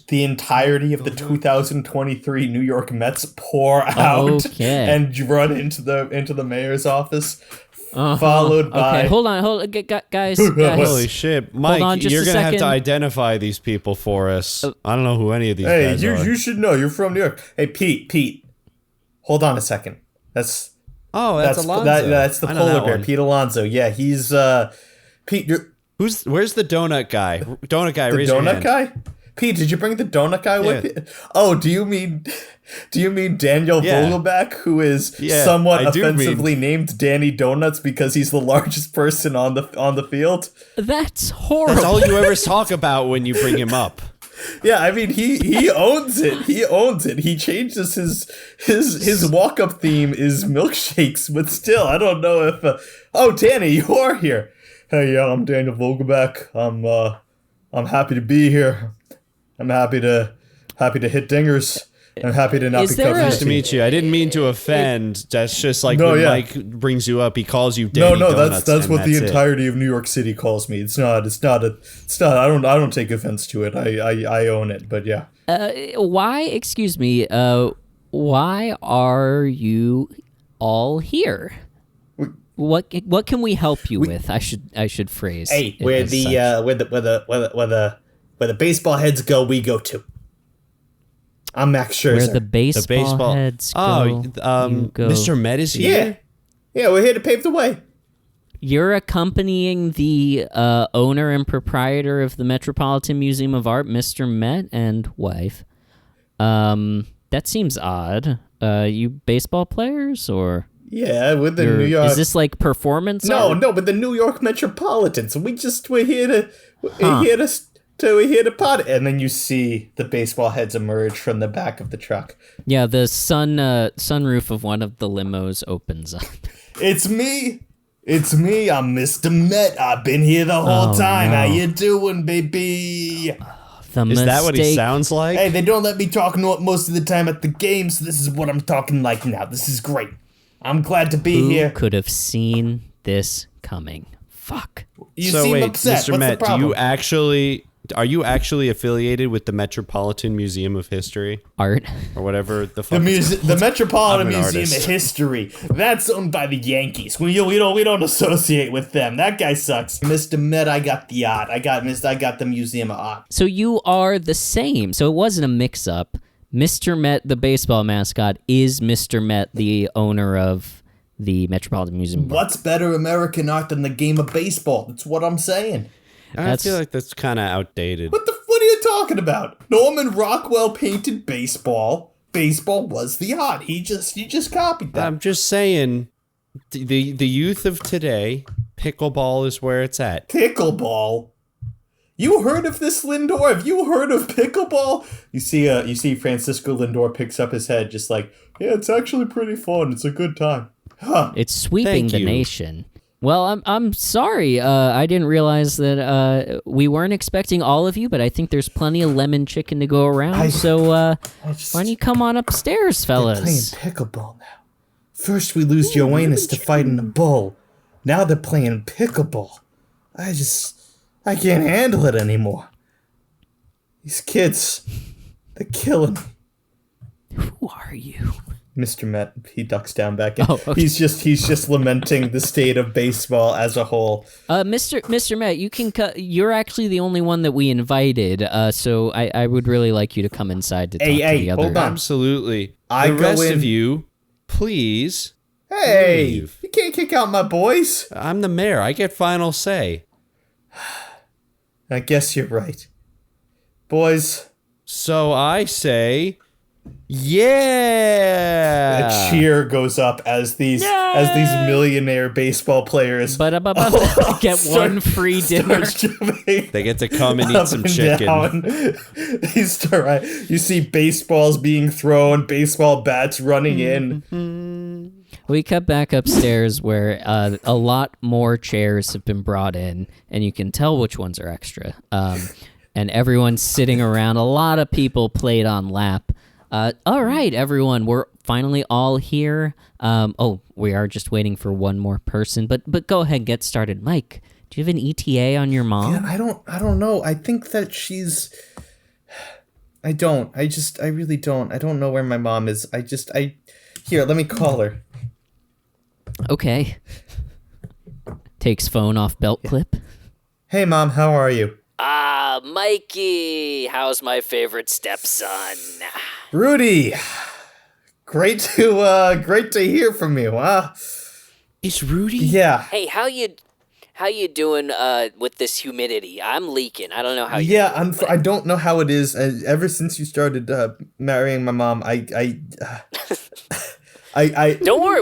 The entirety of the 2023 New York Mets pour out and run into the mayor's office. Followed by... Okay, hold on, guys. Holy shit. Mike, you're going to have to second. identify these people for us. I don't know who any of these guys are. Hey, you should know. You're from New York. Hey, Pete. Hold on a second. That's Alonzo. That's the polar bear, Pete Alonso. Yeah, he's... Pete, Where's the donut guy? Donut guy, raise your hand. The donut guy? Pete, did you bring the donut guy with you? Oh, do you mean Daniel Vogelback, who is somewhat offensively named Danny Donuts because he's the largest person on the field? That's horrible. That's all you ever talk about when you bring him up. Yeah, I mean he owns it. He owns it. He changes his walk-up theme is milkshakes, but still, I don't know if oh, Danny, you are here. Hey, I'm Daniel Vogelback. I'm happy to be here. I'm happy to hit dingers. I'm happy to not be covered. Nice to meet you. I didn't mean to offend. That's just like when Mike brings you up, he calls you Danny Donuts. That's what the entirety of New York City calls me. It's not. I don't take offense to it. I own it. But yeah. Why? Excuse me. Why are you all here? What can we help you with? I should phrase. Hey, where the baseball heads go, we go too. I'm Max Scherzer. Where the baseball heads go, Mr. Met is here? Yeah, we're here to pave the way. You're accompanying the owner and proprietor of the Metropolitan Museum of Art, Mr. Met, and wife. That seems odd. You baseball players, or... Yeah, with the New York... Is this like performance No, art? no, with the New York Metropolitans. We're here to pot. And then you see the baseball heads emerge from the back of the truck. Yeah, the sunroof of one of the limos opens up. It's me. I'm Mr. Met. I've been here the whole time. No. How you doing, baby? Is that what he sounds like? Hey, they don't let me talk most of the time at the game, so this is what I'm talking like now. This is great. I'm glad to be here. Who could have seen this coming? Fuck. You seem upset. Mr. What's Met, the problem? are you actually affiliated with the Metropolitan Museum of History? Art? Or whatever the fuck the Metropolitan I'm an Museum artist. of History. That's owned by the Yankees. We don't associate with them. That guy sucks. Mr. Met, I got the art. I got the Museum of Art. So you are the same. So it wasn't a mix-up. Mr. Met, the baseball mascot, is Mr. Met, the owner of the Metropolitan Museum of Art. What's better American art than the game of baseball? That's what I'm saying. I feel like that's kind of outdated. What are you talking about? Norman Rockwell painted baseball. Baseball was the art. He just copied that. I'm just saying, the youth of today, pickleball is where it's at. Pickleball? You heard of this, Lindor? Have you heard of pickleball? You see Francisco Lindor picks up his head just like, yeah, it's actually pretty fun. It's a good time. Huh. It's sweeping Thank the you. nation. Well, I'm sorry. I didn't realize that we weren't expecting all of you, but I think there's plenty of lemon chicken to go around. Why don't you come on upstairs, fellas? They're playing pickleball now. First we lose Joannis to fighting a bull. Now they're playing pickleball. I can't handle it anymore. These kids, they're killing me. Who are you? Mr. Met, he ducks down back in. Oh, okay. He's just lamenting the state of baseball as a whole. Mr. Met, you can you're actually the only one that we invited. So I would really like you to come inside to talk to the other. Hold on. Absolutely. The rest of you, please. Hey, leave. You can't kick out my boys. I'm the mayor. I get final say. I guess you're right. Boys. So I say, yeah. A cheer goes up as these millionaire baseball players get one free dinner. They get to come and eat some chicken. They start, you see baseballs being thrown, baseball bats running in. We cut back upstairs where a lot more chairs have been brought in, and you can tell which ones are extra. And everyone's sitting around. A lot of people played on lap. All right, everyone, we're finally all here. We are just waiting for one more person, but go ahead, get started. Mike, Do you have an ETA on your mom? Yeah, I don't know. I think that she's... I don't. I really don't. I don't know where my mom is. Here, let me call her. Okay. Takes phone off belt clip. Hey, Mom, how are you? Mikey, how's my favorite stepson? Rudy, great to hear from you. Is Rudy? Yeah. Hey, how you doing with this humidity? I'm leaking. I don't know how you Yeah, I don't know how it is. Ever since you started marrying my mom, I Don't worry,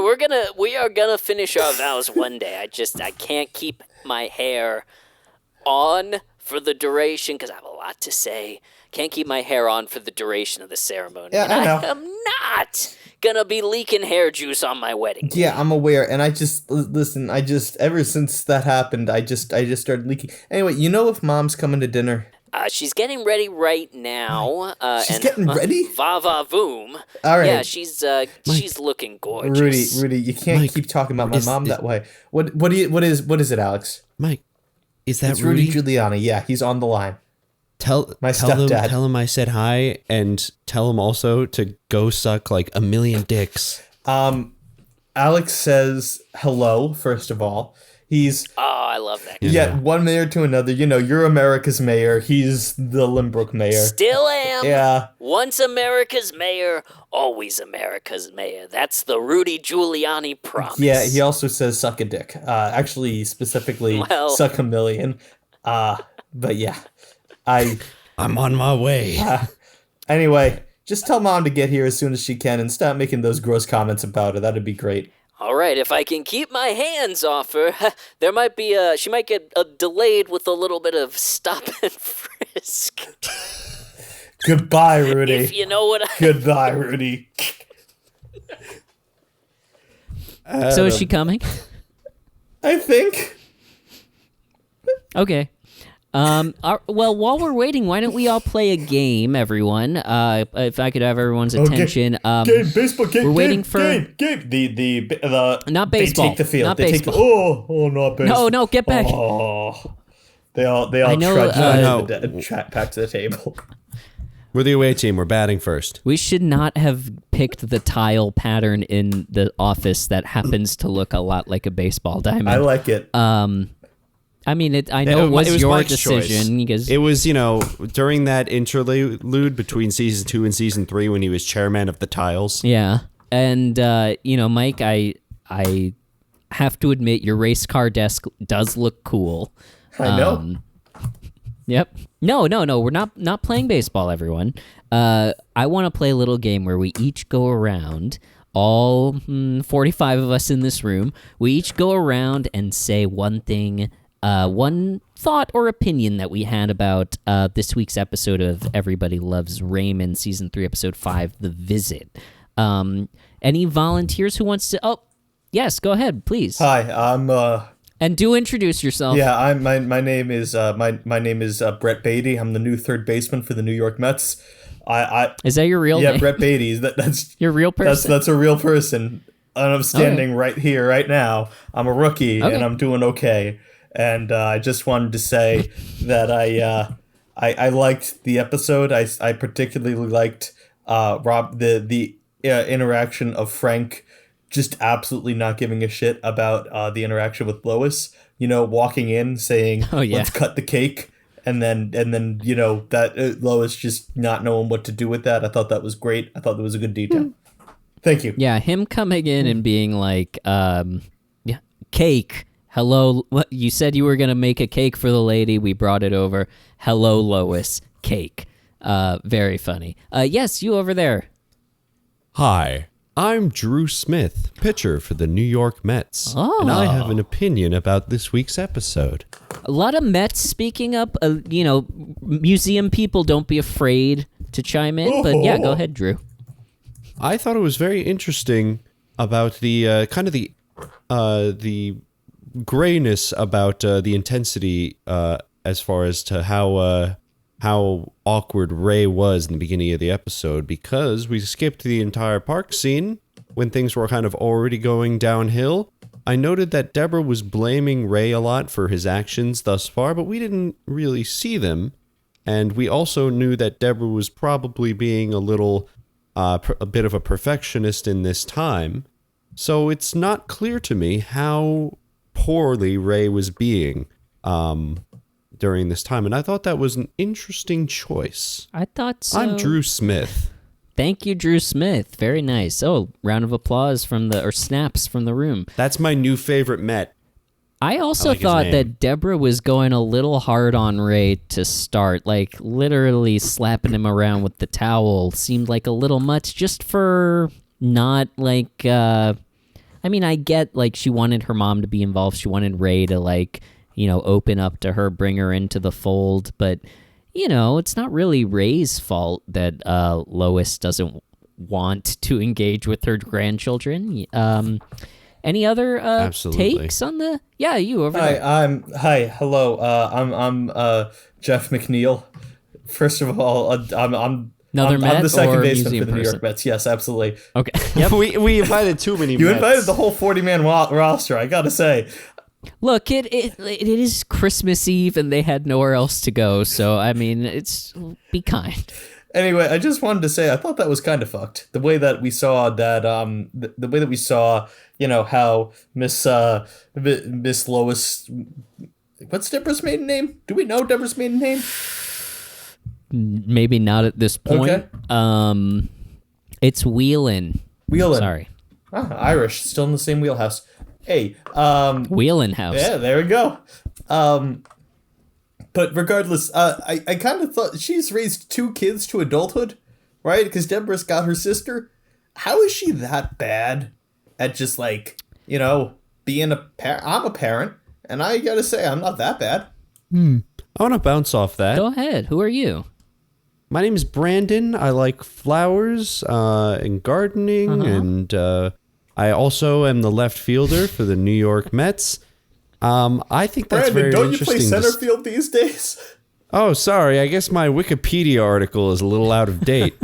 we are gonna finish our vows one day. I can't keep my hair on for the duration because I have a lot to say. Can't keep my hair on for the duration of the ceremony. Yeah, and I know. I am not gonna be leaking hair juice on my wedding day. Yeah, I'm aware, and listen. Ever since that happened, I just started leaking. Anyway, you know if Mom's coming to dinner? She's getting ready right now. She's getting ready? Va va voom. All right. Yeah, she's looking gorgeous. Rudy, you can't Mike, keep talking about my mom that way. What is it, Alex? Mike, is that It's Rudy Rudy? Giuliani. Yeah, he's on the line. Tell stepdad. Tell him I said hi, and tell him also to go suck like a million dicks. Alex says hello, first of all. He's Oh, I love that. yeah, one mayor to another. You know, you're America's mayor. He's the Lynbrook mayor. Still am. Yeah. Once America's mayor, always America's mayor. That's the Rudy Giuliani promise. Yeah, he also says suck a dick. Actually, specifically, Well. suck a million. But yeah, I'm on my way. Anyway, just tell Mom to get here as soon as she can and stop making those gross comments about her. That'd be great. All right, if I can keep my hands off her, there might be she might get delayed with a little bit of stop and frisk. Goodbye, Rudy. If you know what I Goodbye, Rudy. So is she coming? I think. Okay. Well, while we're waiting, why don't we all play a game, everyone? If I could have everyone's attention. Game, baseball game. We're waiting game, for- game. The Not baseball. They take the field. Not they baseball. take not baseball. No, get back. Oh, they all I know, trudge back to the table. We're the away team. We're batting first. We should not have picked the tile pattern in the office that happens to look a lot like a baseball diamond. I like it. I mean, I know it was your Mike's choice. decision because It was, during that interlude between season 2 and season 3 when he was chairman of the Tiles. yeah, and Mike, I have to admit your race car desk does look cool. I know. Yep. No, we're not playing baseball, everyone. I want to play a little game where we each go around. All 45 of us in this room. We each go around and say one thing. One thought or opinion that we had about this week's episode of Everybody Loves Raymond, Season 3, Episode 5, The Visit. Any volunteers who wants to... Oh, yes, go ahead, please. Hi, I'm And do introduce yourself. yeah, my name is my name is Brett Beatty. I'm the new third baseman for the New York Mets. Is that your real Yeah, name? Brett Beatty. That's Your real person? That's a real person. And I'm standing right here, right now. I'm a rookie, Okay. and I'm doing okay. And I just wanted to say that I liked the episode. I particularly liked Rob the interaction of Frank just absolutely not giving a shit about the interaction with Lois. Walking in saying, Oh, yeah. "Let's cut the cake." And then that Lois just not knowing what to do with that. I thought that was great. I thought that was a good detail. Thank you. Yeah, him coming in and being like, cake. Hello, what you said you were gonna make a cake for the lady. We brought it over. Hello, Lois. Cake. Very funny. Yes, you over there. Hi, I'm Drew Smith, pitcher for the New York Mets. And I have an opinion about this week's episode. A lot of Mets speaking up. Museum people, don't be afraid to chime in. But yeah, go ahead, Drew. I thought it was very interesting about the kind of the grayness about the intensity as far as to how awkward Ray was in the beginning of the episode, because we skipped the entire park scene when things were kind of already going downhill, I noted that Deborah was blaming Ray a lot for his actions thus far, but we didn't really see them. And we also knew that Deborah was probably being a little, a bit of a perfectionist in this time. So it's not clear to me how poorly Ray was being during this time. And I thought that was an interesting choice. I thought so. I'm Drew Smith. Thank you, Drew Smith. Very nice. Oh, round of applause or snaps from the room. That's my new favorite Met. I also like his thought name. that Deborah was going a little hard on Ray to start, like literally slapping him around with the towel seemed like a little much just for not like, I mean, I get like she wanted her mom to be involved. She wanted Ray to like, open up to her, bring her into the fold. But, it's not really Ray's fault that Lois doesn't want to engage with her grandchildren. Any other Absolutely. takes on the? Yeah, you over there. Hello. I'm Jeff McNeil. First of all, I'm Met the second or baseman museum for the New person? York Mets. Yes, absolutely. Okay. Yep. We invited too many You Mets. invited the whole 40-man roster. I gotta say. Look, it is Christmas Eve and they had nowhere else to go. So I mean, be kind. Anyway, I just wanted to say I thought that was kind of fucked. The way that we saw that, the way that we saw, how Miss Lois. What's Deborah's maiden name? Do we know Deborah's maiden name? Maybe not at this point. Okay. It's Wheelin. Wheelin. Sorry, Irish, still in the same wheelhouse. Hey, Wheelin House. yeah, there we go. But regardless, I kind of thought she's raised 2 kids to adulthood, right? Because Deborah's got her sister. How is she that bad at just like, being a parent? I'm a parent, and I gotta say, I'm not that bad. I want to bounce off that. Go ahead. Who are you? My name is Brandon. I like flowers and gardening, and I also am the left fielder for the New York Mets. I think that's Brandon, very don't you interesting. play center field these days? Oh, sorry. I guess my Wikipedia article is a little out of date.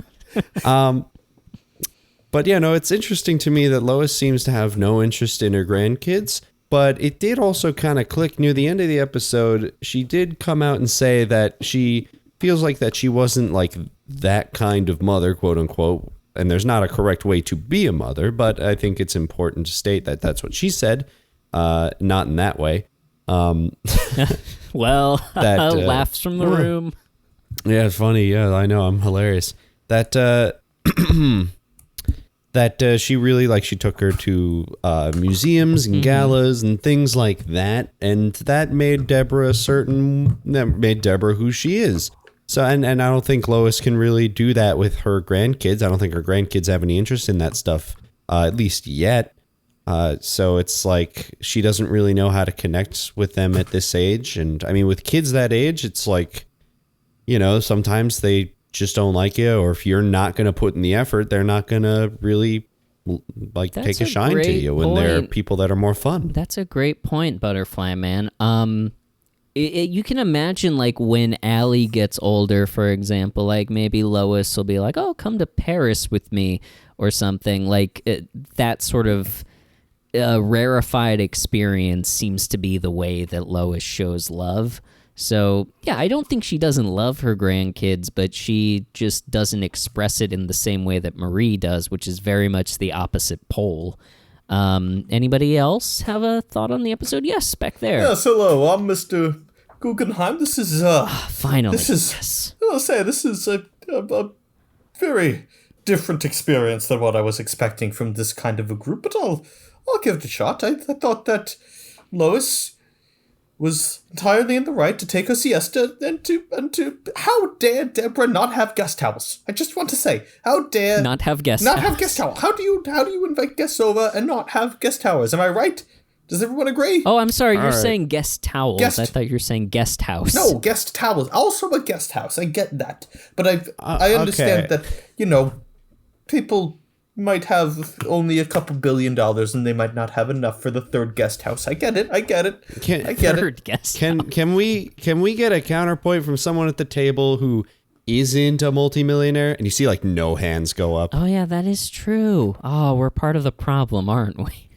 But yeah, no, it's interesting to me that Lois seems to have no interest in her grandkids. But it did also kind of click near the end of the episode. She did come out and say that she feels like that she wasn't like that kind of mother, quote unquote. And there's not a correct way to be a mother, but I think it's important to state that that's what she said. Not in that way. Well, That, laughs from the room. Yeah, it's funny. Yeah, I know. I'm hilarious. That she really she took her to museums and galas and things like that, and that made Deborah who she is. So and I don't think Lois can really do that with her grandkids. I don't think her grandkids have any interest in that stuff, at least yet. So it's like she doesn't really know how to connect with them at this age. And I mean, with kids that age, it's like, sometimes they just don't like you, or if you're not going to put in the effort, they're not going to really take a shine to you when they're people that are more fun. That's a great point, Butterfly Man. You can imagine when Allie gets older, for example, maybe Lois will be like, "Oh, come to Paris with me," or something that sort of rarefied experience seems to be the way that Lois shows love. So, yeah, I don't think she doesn't love her grandkids, but she just doesn't express it in the same way that Marie does, which is very much the opposite pole. Anybody else have a thought on the episode? Yes, back there. Yes, hello, I'm Mr. Guggenheim. This is, Finally, this is, yes. I'll say, this is a very different experience than what I was expecting from this kind of a group, but I'll give it a shot. I thought that Lois was entirely in the right to take her siesta and to how dare Deborah not have guest towels? I just want to say, how dare Not have guest have guest towels? How do you invite guests over and not have guest towels? Am I right? Does everyone agree? Oh, I'm sorry. You're right. saying guest towels. I thought you were saying guest house. No, guest towels. Also a guest house. I get that, but I understand okay. that people might have only a couple $1 billion and they might not have enough for the 3rd guest house. I get it. I get it. Third guest. Can we get a counterpoint from someone at the table who isn't a multimillionaire? And you see no hands go up. Oh, yeah, that is true. Oh, we're part of the problem, aren't we?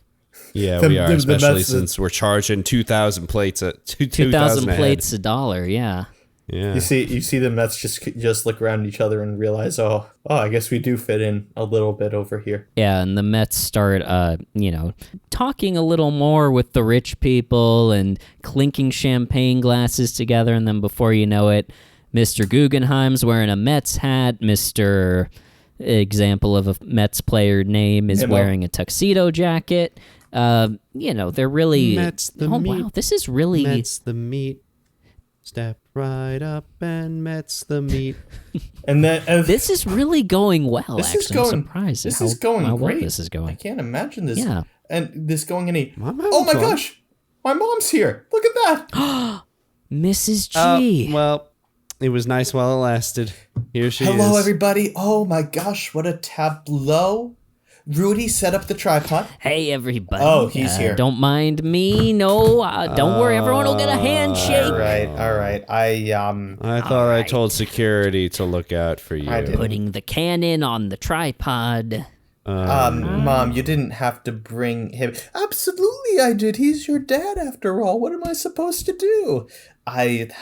Yeah, The- we are, the especially Mets- since we're charging 2,000 plates at 2,000 a head. plates $1. Yeah. Yeah. You see the Mets just look around each other and realize, oh, I guess we do fit in a little bit over here. Yeah, and the Mets start, talking a little more with the rich people and clinking champagne glasses together, and then before you know it, Mr. Guggenheim's wearing a Mets hat. Mr. Example of a Mets player name is wearing a tuxedo jacket. They're really... Mets the oh, meat. wow, this is really... Mets the meat. Step right up and Mets the meat. And then This is really going well, This actually. is going- I'm surprised this at is going how well great. this is I going. can't imagine this. Yeah. And this going any. I'm having Oh my fun. gosh, my mom's here. Look at that. Mrs. G. Well, it was nice while it lasted. Here she is. Hello, everybody. Oh my gosh, what a tableau. Rudy, set up the tripod. Hey, everybody. Oh, he's here. Don't mind me. No, don't worry. Everyone will get a handshake. All right. I thought I told security to look out for you. I did. Putting the cannon on the tripod. Mom, you didn't have to bring him. Absolutely, I did. He's your dad, after all. What am I supposed to do? He's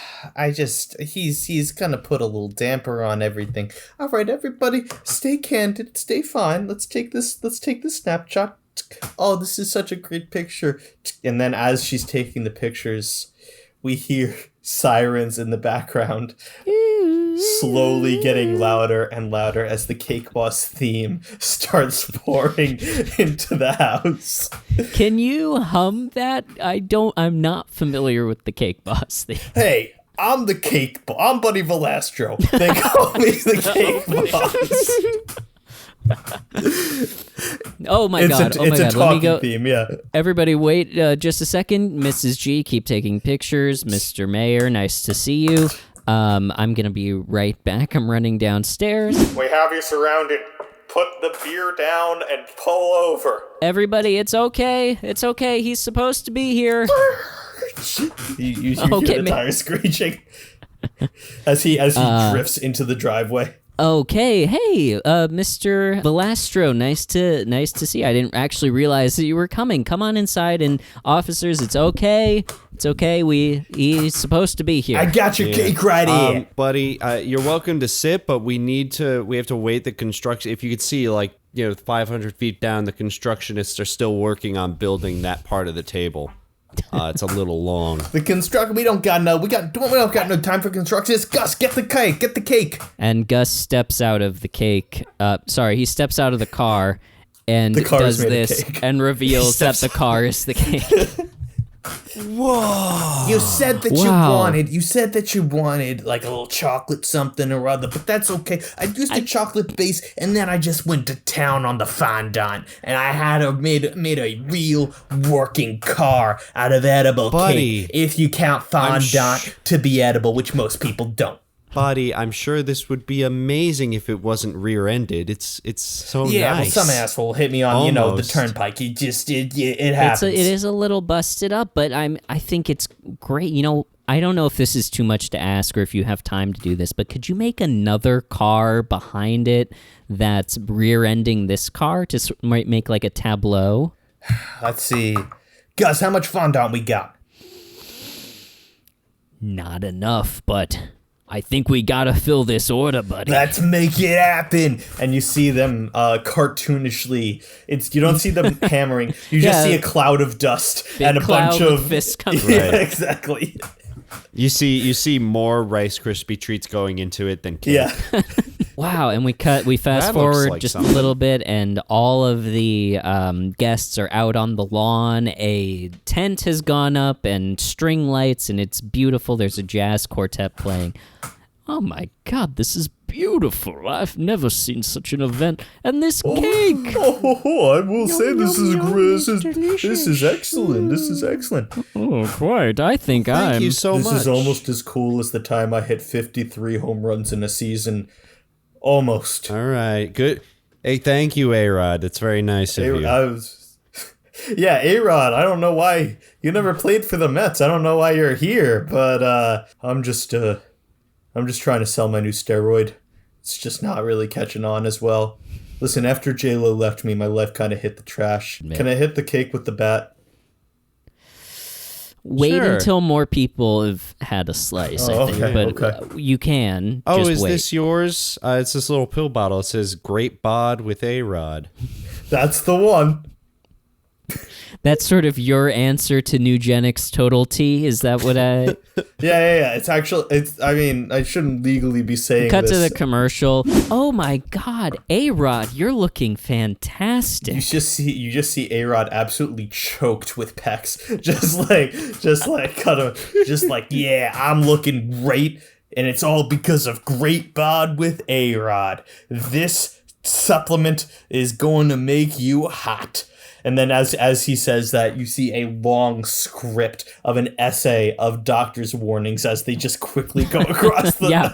gonna put a little damper on everything. All right, everybody, stay candid, stay fine. Let's take this snapshot. Oh, this is such a great picture. And then as she's taking the pictures, we hear sirens in the background, slowly getting louder and louder as the Cake Boss theme starts pouring into the house. Can you hum that? I'm not familiar with the Cake Boss thing. Hey, I'm the Cake Boss. I'm Buddy Velastro. They call me the Cake Boss. Oh my god. It's a Let me talking go. theme, yeah. Everybody wait just a second. Mrs. G, keep taking pictures. Mr. Mayor, nice to see you. I'm going to be right back. I'm running downstairs. We have you surrounded. Put the beer down and pull over. Everybody, it's okay. It's okay. He's supposed to be here. You Okay, hear the tires screeching as he drifts into the driveway. Okay, hey, Mr. Velastro, nice to see you. I didn't actually realize that you were coming. Come on inside, and officers, it's okay. It's okay. He's supposed to be here. I got your cake right here. Buddy, you're welcome to sit, but we have to wait the construction. If you could see, 500 feet down, the constructionists are still working on building that part of the table. It's a little long. The construction, we don't got no time for construction. It's Gus, get the cake. And Gus steps out of the cake. He steps out of the car and The car is does made of this cake. and reveals that the car is the cake. Whoa! You said that Wow. you said you wanted like a little chocolate something or other, but that's okay. I used a chocolate base, and then I just went to town on the fondant, and I had made a real working car out of edible Buddy, cake. If you count fondant to be edible, which most people don't. Buddy, I'm sure this would be amazing if it wasn't rear-ended. It's so Yeah, nice. well, some asshole hit me on the Almost. turnpike. It happens. It is a little busted up, but I think it's great. I don't know if this is too much to ask or if you have time to do this, but could you make another car behind it that's rear-ending this car to make like a tableau? Let's see, Gus, how much fondant we got? Not enough, but I think we gotta fill this order, buddy. Let's make it happen. And you see them cartoonishly. You don't see them hammering. You just Yeah. see a cloud of dust Big and a cloud bunch with of fists coming. Yeah, Right. exactly. You see more Rice Krispie treats going into it than cake. Yeah. Wow, and we fast That looks forward like just something. a little bit, and all of the guests are out on the lawn. A tent has gone up, and string lights, and it's beautiful. There's a jazz quartet playing. Oh my God, this is beautiful! I've never seen such an event, and this cake. I will say this is excellent. This is excellent. Oh, quite. I think Thank you so This much. is almost as cool as the time I hit 53 home runs in a season. Almost. All right, good. Hey, thank you, A-Rod. It's very nice of you. Yeah, A-Rod, I don't know why you never played for the Mets. I don't know why you're here, but I'm just trying to sell my new steroid. It's just not really catching on as well. Listen, after J-Lo left me, my life kind of hit the trash. Can I hit the cake with the bat? Wait Sure. until more people have had a slice, I think. okay, But you can. Oh, just is wait. this yours? It's this little pill bottle. It says "Great Bod with A-Rod." That's the one. That's sort of your answer to Nugenics Total T? Is that what I... Yeah. It's actually, I mean, I shouldn't legally be saying Cut this. to the commercial. Oh my God, A-Rod, you're looking fantastic. You just see A-Rod absolutely choked with pecs. Just like, yeah, I'm looking great, and it's all because of Great Bod with A-Rod. This supplement is going to make you hot. And then as he says that, you see a long script of an essay of doctor's warnings as they just quickly go across the... Yeah.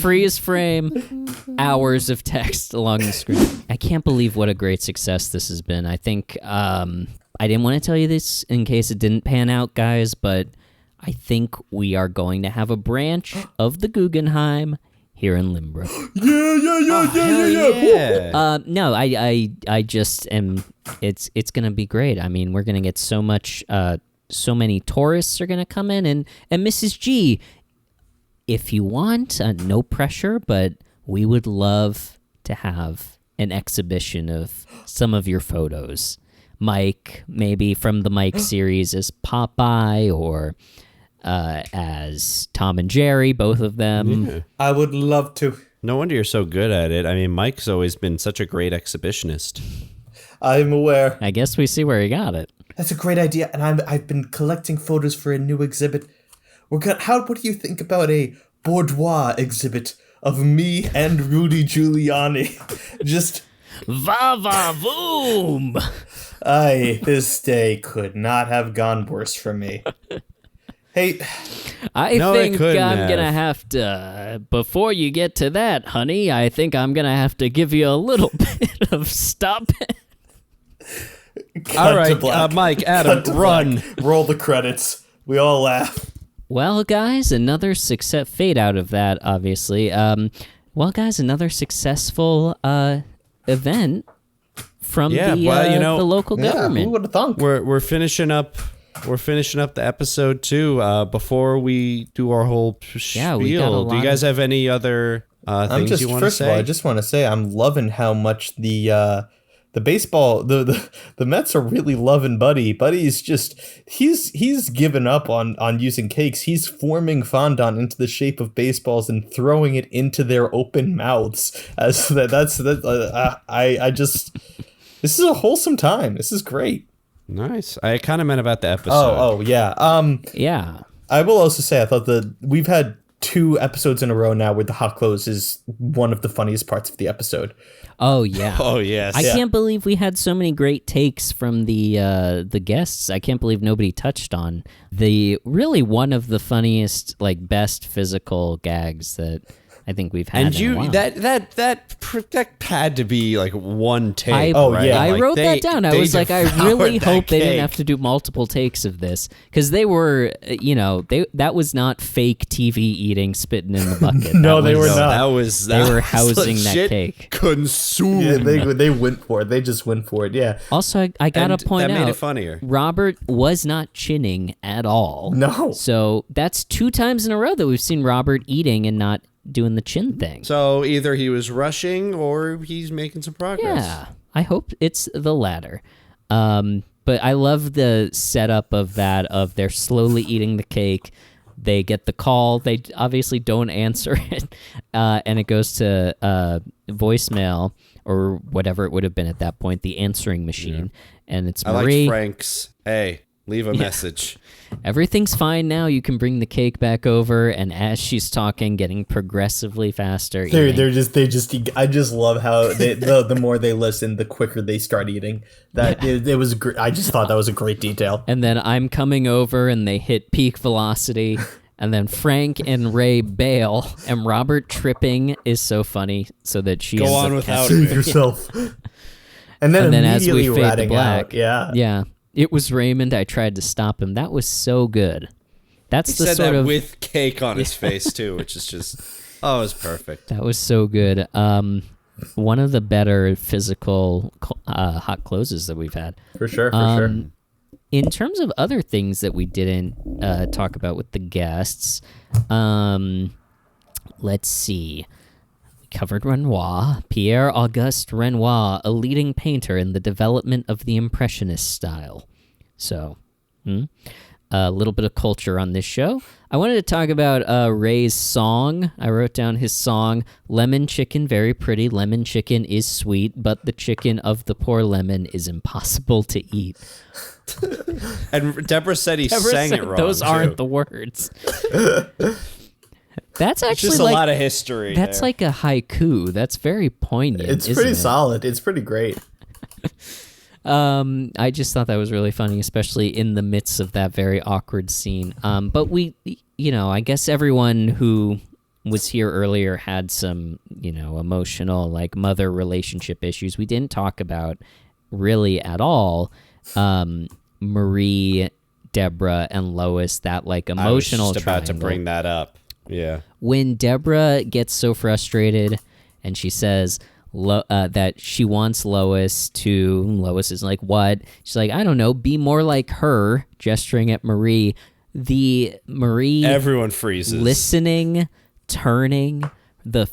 Freeze frame, hours of text along the screen. I can't believe what a great success this has been. I think I didn't want to tell you this in case it didn't pan out, guys, but I think we are going to have a branch of the Guggenheim here in Lynbrook. Yeah. No, I just am. It's gonna be great. I mean, we're gonna get so much. So many tourists are gonna come in, and Mrs. G, if you want, no pressure, but we would love to have an exhibition of some of your photos. Mike, maybe from the Mike series as Popeye, or as Tom and Jerry, both of them. Yeah. I would love to. No wonder you're so good at it. I mean, Mike's always been such a great exhibitionist. I'm aware. I guess we see where he got it. That's a great idea, and I've been collecting photos for a new exhibit. What do you think about a boudoir exhibit of me and Rudy Giuliani? Just Va va voom! this day could not have gone worse for me. Hey, I No, it think couldn't I'm gonna have. have to. Before you get to that, honey, I think I'm gonna have to give you a little bit of stop. cut All to right, black. Mike, Adam, Cut to run. black. Roll the credits. We all laugh. Well, guys, another success. Fade out of that, obviously. Well, guys, another successful event from the local Yeah, government. who would have thunk? We're finishing up. We're finishing up the episode too. Before we do our whole spiel, we got a do you lot guys have any other things you want to First of all, say? I just want to say I'm loving how much the baseball the Mets are really loving Buddy. Buddy's just he's given up on using cakes. He's forming fondant into the shape of baseballs and throwing it into their open mouths. As I just this is a wholesome time. This is great. Nice. I kind of meant about the episode. Oh yeah. Yeah. I will also say I thought we've had 2 episodes in a row now where the hot close is one of the funniest parts of the episode. Oh yeah. Oh yes. I can't believe we had so many great takes from the guests. I can't believe nobody touched on the really one of the funniest, like, best physical gags that I think we've had. And in a while. that had to be like one take. I Like, wrote that down. I they was like, I devoured really that hope they didn't cake. have to do multiple takes of this, because they were, that was not fake TV eating, spitting in the bucket. No, That they was- were not. They were housing that legit cake. Consumed. Yeah, they went for it. They just went for it. Yeah. Also, I gotta And point that out, made it funnier. Robert was not chinning at all. No. So that's 2 times in a row that we've seen Robert eating and not doing the chin thing. So either he was rushing or he's making some progress. Yeah, I hope it's the latter. But I love the setup of that, of they're slowly eating the cake. They get the call. They obviously don't answer it. And it goes to voicemail or whatever it would have been at that point, the answering machine. Yeah. And it's I Marie. liked Frank's. Hey, leave a message. Everything's fine now. You can bring the cake back over. And as she's talking, getting progressively faster. I just love how the more they listen, the quicker they start eating. It was great. I just thought that was a great detail. And then I'm coming over and they hit peak velocity. And then Frank and Ray bail. And Robert tripping is so funny, so that she Go ends on up without Save it. yourself. And then as we immediately fade to ratting black. out. Yeah. Yeah. It was Raymond. I tried to stop him. That was so good. That's He the said sort that of with cake on his face too, which is just it was perfect. that was so good. one of the better physical hot closes that we've had. For sure, for sure. In terms of other things that we didn't talk about with the guests, let's see. We covered Renoir, Pierre-Auguste Renoir, a leading painter in the development of the Impressionist style. So, a little bit of culture on this show. I wanted to talk about Ray's song. I wrote down his song, Lemon Chicken, very pretty. Lemon chicken is sweet, but the chicken of the poor lemon is impossible to eat. And Deborah said he sang it wrong. Those too. aren't the words. That's actually Just a lot of history. That's there. like a haiku. That's very poignant. It's isn't pretty it? solid. It's pretty great. I just thought that was really funny, especially in the midst of that very awkward scene. But we, I guess everyone who was here earlier had some, emotional, like, mother relationship issues. We didn't talk about really at all Marie, Deborah, and Lois, that, like, emotional I was just about to triangle. bring that up. Yeah. When Deborah gets so frustrated and she says that she wants Lois is like, what? She's like, I don't know, be more like her, gesturing at Marie. Everyone freezes. Listening, turning, the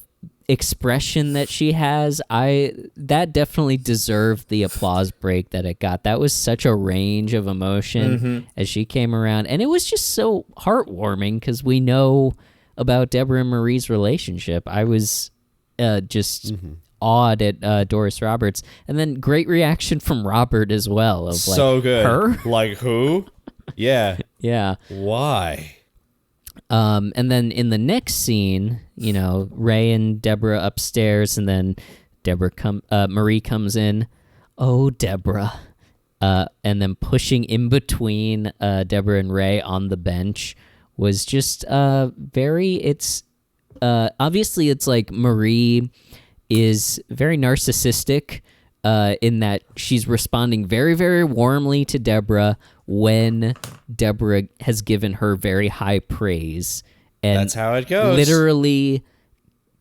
expression that she has, that definitely deserved the applause break that it got. That was such a range of emotion as she came around. And it was just so heartwarming because we know about Deborah and Marie's relationship. I was just awed at Doris Roberts, and then great reaction from Robert as well. Of like, so good. Her? Like who? Yeah. Yeah. Why? And then in the next scene, Ray and Deborah upstairs, and then Marie comes in. Oh, Deborah. And then pushing in between Deborah and Ray on the bench was just obviously it's like Marie is very narcissistic in that she's responding very, very warmly to Deborah when Deborah has given her very high praise. And that's how it goes. Literally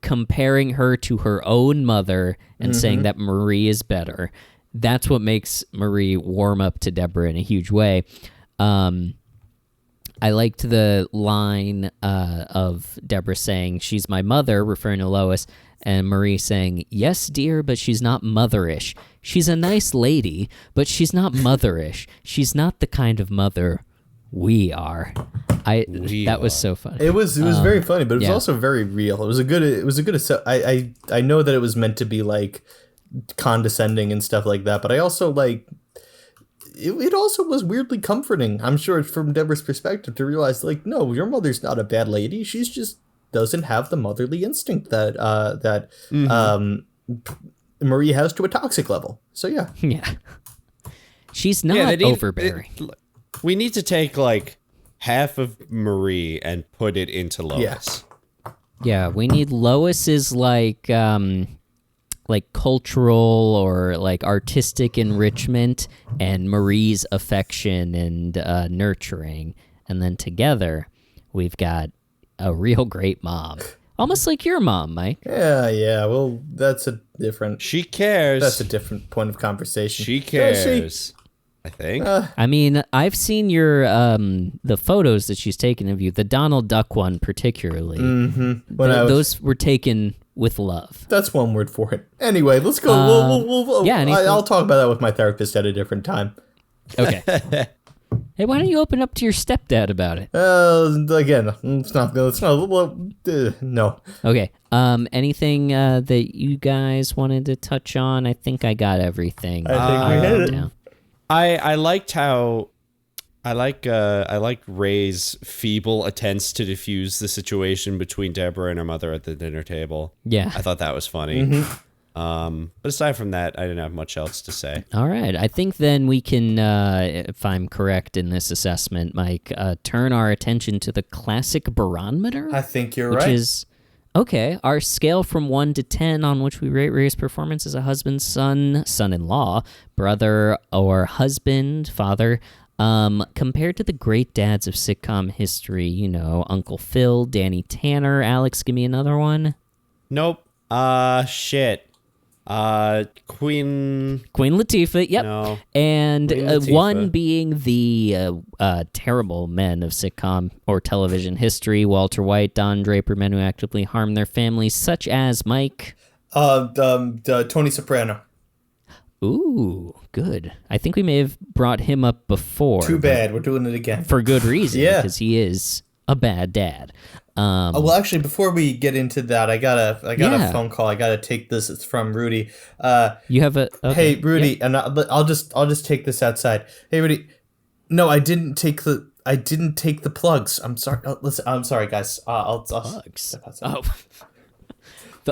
comparing her to her own mother and saying that Marie is better. That's what makes Marie warm up to Deborah in a huge way. I liked the line of Deborah saying, she's my mother, referring to Lois, and Marie saying, yes, dear, but she's not motherish. She's a nice lady, but she's not motherish. She's not the kind of mother we are. That was so funny. It was very funny, but it was yeah. also very real. It was a good. I know that it was meant to be like condescending and stuff like that, but I also like. It also was weirdly comforting. I'm sure from Deborah's perspective to realize, like, no, your mother's not a bad lady. She's just doesn't have the motherly instinct that Marie has to a toxic level. So yeah, Yeah. She's not overbearing. We need to take like half of Marie and put it into Lois. Yeah, we need Lois's like cultural or like artistic enrichment and Marie's affection and nurturing. And then together we've got a real great mom. Almost like your mom, Mike. Yeah. Well, that's a different. She cares. That's a different point of conversation. She cares. I think. I mean, I've seen your the photos that she's taken of you. The Donald Duck one, particularly. Mm-hmm. Those were taken with love. That's one word for it. Anyway, let's go. We'll yeah, I'll talk about that with my therapist at a different time. Okay. Hey, why don't you open up to your stepdad about it? Again, it's not. No. Okay. Anything that you guys wanted to touch on? I think I got everything. I think we hit it. Down. I liked how I liked Ray's feeble attempts to diffuse the situation between Deborah and her mother at the dinner table. Yeah. I thought that was funny. Mm-hmm. But aside from that, I didn't have much else to say. All right. I think then we can, if I'm correct in this assessment, Mike, turn our attention to the classic barometer. I think you're which right. is, okay, our scale from 1 to 10 on which we rate Ray's performance as a husband, son, son-in-law, brother, or husband, father, compared to the great dads of sitcom history, Uncle Phil, Danny Tanner. Alex, give me another one. Nope. Shit. Queen Latifah, yep. No. And Queen Latifah. one being the terrible men of sitcom or television history, Walter White, Don Draper, men who actively harm their families, such as Mike. Tony Soprano. Ooh, good. I think we may have brought him up before. Too bad. We're doing it again. For good reason, Yeah. because he is a bad dad. Well, actually, before we get into that, I got a phone call. I gotta take this. It's from Rudy. You have a... Okay. Hey, Rudy, and I'll just take this outside. Hey, Rudy. No, I didn't take the plugs. I'm sorry. Oh, listen, I'm sorry, guys. I'll Plugs. step outside. Oh.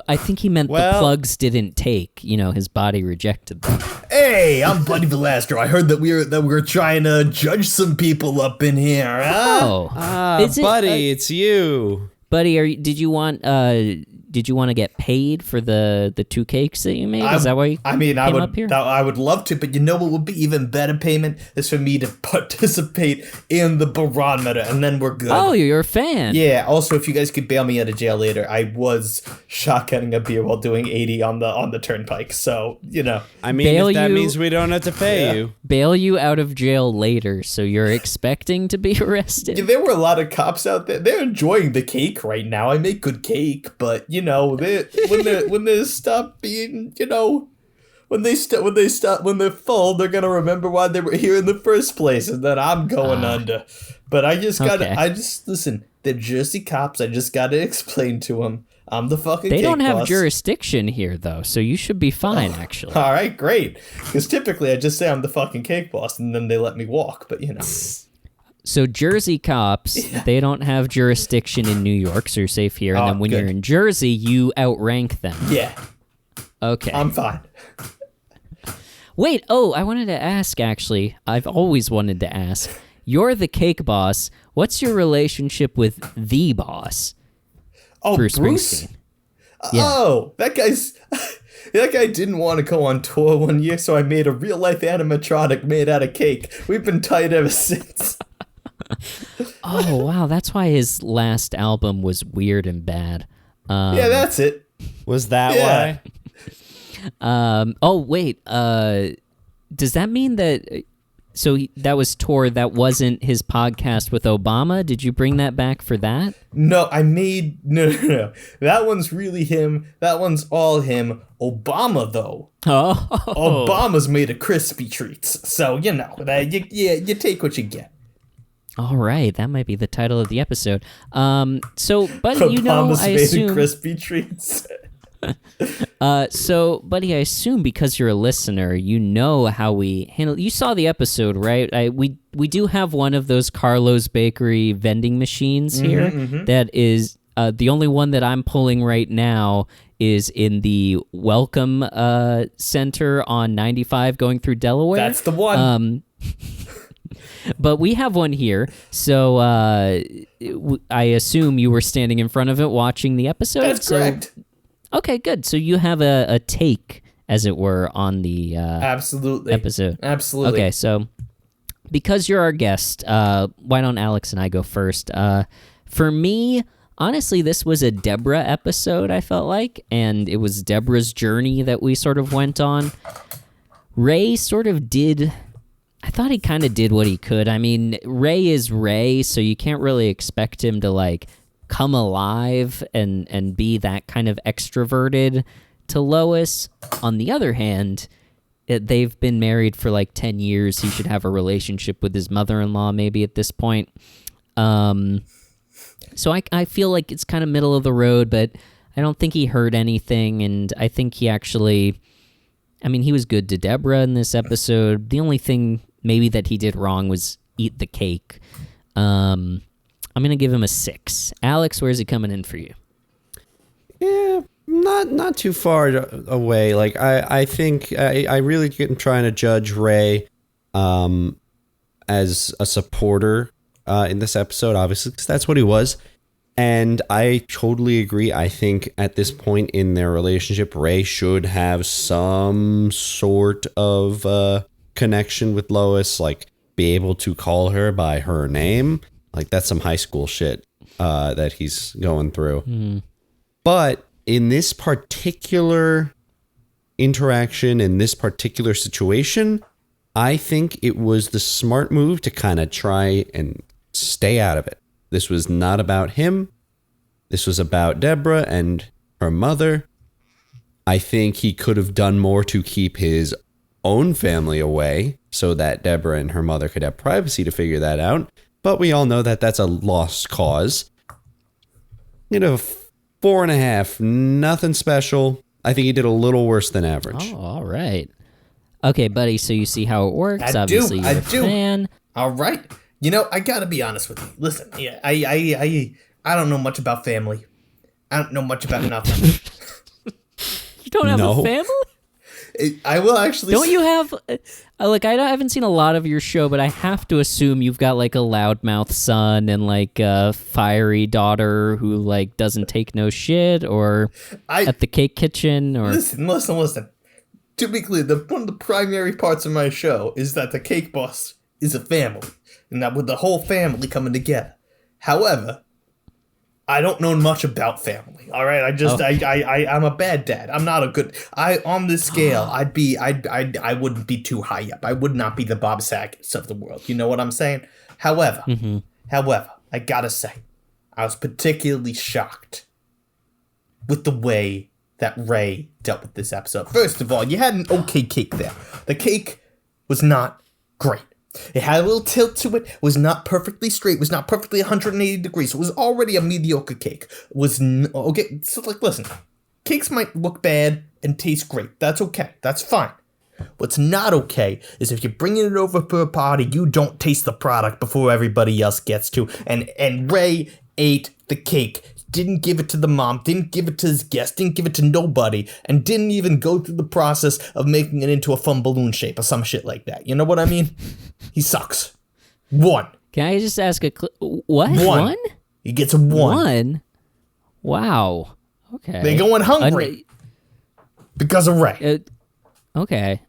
I think he meant the plugs didn't take. His body rejected them. Hey, I'm Buddy Velastro. I heard that we're trying to judge some people up in here. Huh? Oh, Is it, buddy, it's you. buddy, did you want to get paid for the 2 cakes that you made? Is that why you came up here? I would love to, but you know what would be even better payment is for me to participate in the barometer, and then we're good. Oh, you're a fan. Yeah. Also, if you guys could bail me out of jail later, I was shotgunning a beer while doing 80 on the turnpike. So I mean, Bail if that you- means we don't have to pay you. Bail you out of jail later, so you're expecting to be arrested. Yeah, there were a lot of cops out there. They're enjoying the cake right now. I make good cake, but when they stop being, when they're full, they're gonna remember why they were here in the first place, and then I'm going under. But I just listen. They're Jersey cops. I just gotta explain to them. I'm the fucking. They cake don't have boss. jurisdiction here, though, so you should be fine, actually. All right, great. Because typically I just say I'm the fucking cake boss, and then they let me walk. But So Jersey cops, they don't have jurisdiction in New York, so you're safe here. And then when good. you're in Jersey, you outrank them. yeah, Okay. I'm fine. Wait, I wanted to ask, actually. I've always wanted to ask. You're the cake boss. What's your relationship with the boss? Oh, Bruce Bruce? Springsteen. Yeah. Oh, that guy didn't want to go on tour one year, so I made a real life animatronic made out of cake. We've been tight ever since. Oh, wow. That's why his last album was weird and bad. Yeah, that's it. Was that Yeah. why? Oh, wait. Does that mean that... that was tour that wasn't his podcast with Obama? Did you bring that back for that? No, no. That one's really him. That one's all him. Obama, though. Oh. Obama's made of crispy treats. So, you take what you get. All right. That might be the title of the episode. Buddy, Obama's I made assume... of crispy treats. Buddy, I assume because you're a listener, you know how we handle. You saw the episode, right? We do have one of those Carlo's Bakery vending machines here. That is the only one that I'm pulling right now is in the Welcome Center on 95 going through Delaware. That's the one. But we have one here, so I assume you were standing in front of it watching the episode. That's correct. Okay, good. So you have a take, as it were, on the Absolutely. episode. Absolutely. Okay, so because you're our guest, why don't Alex and I go first? For me, honestly, this was a Deborah episode, I felt like, and it was Deborah's journey that we sort of went on. Ray sort of did... I thought he kind of did what he could. I mean, Ray is Ray, so you can't really expect him to, come alive and be that kind of extroverted to Lois. On the other hand, they've been married for 10 years. He should have a relationship with his mother-in-law maybe at this point. So I feel like it's kind of middle of the road, but I don't think he heard anything, and I think he actually... I mean, he was good to Deborah in this episode. The only thing maybe that he did wrong was eat the cake. I'm going to give him a 6. Alex, where's he coming in for you? Yeah, not too far away. I think I really am trying to judge Ray as a supporter in this episode, obviously, because that's what he was. And I totally agree. I think at this point in their relationship, Ray should have some sort of connection with Lois, be able to call her by her name. That's some high school shit that he's going through. But in this particular interaction in this particular situation, I think it was the smart move to kind of try and stay out of it. This was not about him. This was about Deborah and her mother. I think he could have done more to keep his own family away so that Deborah and her mother could have privacy to figure that out. But we all know that that's a lost cause. 4.5, nothing special. I think he did a little worse than average. Oh, all right. Okay, buddy, so you see how it works. I Obviously, do. you're a fan. All right. I gotta be honest with you. Listen, yeah, I don't know much about family. I don't know much about nothing. You don't have a family? I will actually. Don't you have? I haven't seen a lot of your show, but I have to assume you've got like a loudmouth son and like a fiery daughter who like doesn't take no shit, or at the cake kitchen, or listen. To be clear, one of the primary parts of my show is that the cake boss is a family, and that with the whole family coming together. However, I don't know much about family. All right, I'm a bad dad. I'm not a good. On this scale, I wouldn't be too high up. I would not be the Bob Saget of the world. You know what I'm saying? However, I gotta say, I was particularly shocked with the way that Ray dealt with this episode. First of all, you had an okay cake there. The cake was not great. It had a little tilt to it, was not perfectly straight, was not perfectly 180 degrees. It was already a mediocre cake. Okay, so listen, cakes might look bad and taste great. That's okay. That's fine. What's not okay is if you're bringing it over for a party, you don't taste the product before everybody else gets to. And Ray ate the cake. Didn't give it to the mom, didn't give it to his guest, didn't give it to nobody, and didn't even go through the process of making it into a fun balloon shape or some shit like that. You know what I mean? He sucks. 1. Can I just ask what? 1? He gets a 1. 1? Wow. Okay. They're going hungry because of Ray. Okay.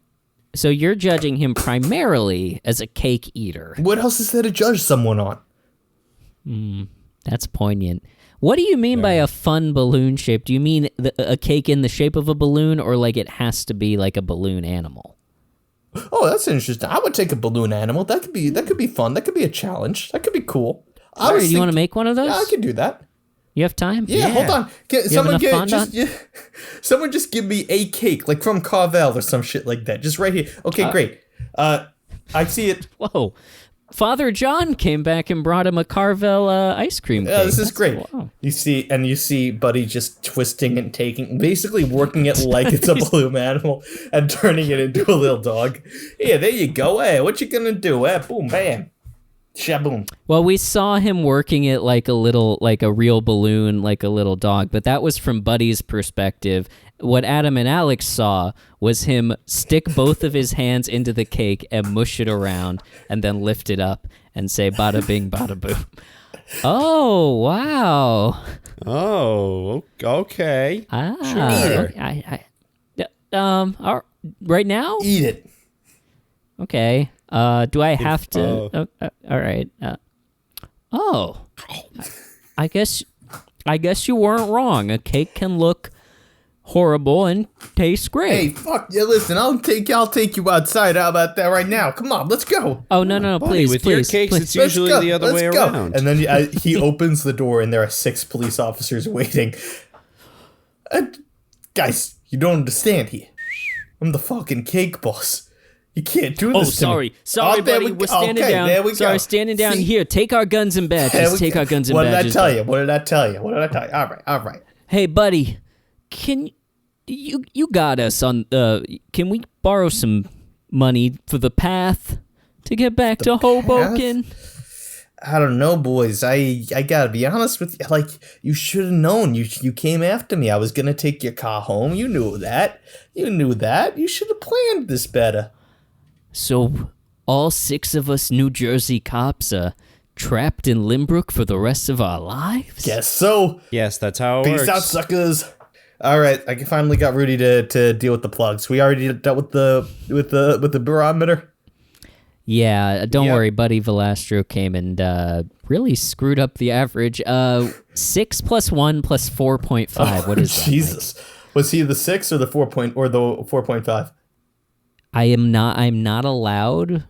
So you're judging him primarily as a cake eater. What else is there to judge someone on? That's poignant. What do you mean by a fun balloon shape? Do you mean a cake in the shape of a balloon, or like it has to be like a balloon animal? Oh, that's interesting. I would take a balloon animal. That could be fun. That could be a challenge. That could be cool. Do you want to make one of those? Yeah, I can do that. You have time? Yeah, hold on. Someone just give me a cake, like from Carvel or some shit like that. Just right here. Okay, great. I see it. Whoa. Father John came back and brought him a Carvel ice cream cake. Yeah, this is great. Wow. You see Buddy just twisting and basically working it like it's a balloon animal and turning it into a little dog. Yeah, there you go. Hey, what you gonna do? Boom, bam, shaboom. Well, we saw him working it like a real balloon, like a little dog, but that was from Buddy's perspective. What Adam and Alex saw was him stick both of his hands into the cake and mush it around and then lift it up and say bada bing, bada boom. Oh, wow. Oh, okay. Sure. Right now? Eat it. Okay. Do I have to? All right. I guess you weren't wrong. A cake can look horrible and taste great. Hey, fuck yeah! Listen, I'll take you outside. How about that right now? Come on, let's go. Oh no, Buddy, please, with please, your cakes, please. it's usually the other way around. And then he opens the door, and there are 6 police officers waiting. Guys, you don't understand here. I'm the fucking cake boss. You can't do this to me. Sorry, buddy. We're standing down. There we go. Sorry, standing down. Here, take our guns and badges. Take our guns and badges. What did I tell you? All right. Hey, buddy, can you got us on? Can we borrow some money for the path to get back to Hoboken? I don't know, boys. I gotta be honest with you. Like, you should have known. You came after me. I was gonna take your car home. You knew that. You should have planned this better. So, all 6 of us New Jersey cops are trapped in Lynbrook for the rest of our lives? Guess so. Yes, that's how it works. Peace out, suckers. All right, I finally got Rudy to deal with the plugs. We already dealt with the barometer. Yeah, don't worry, Buddy Velastro came and really screwed up the average. 6 + 1 + 4.5. What is that? Jesus. Was he the 6 or the 4.5? I'm not allowed.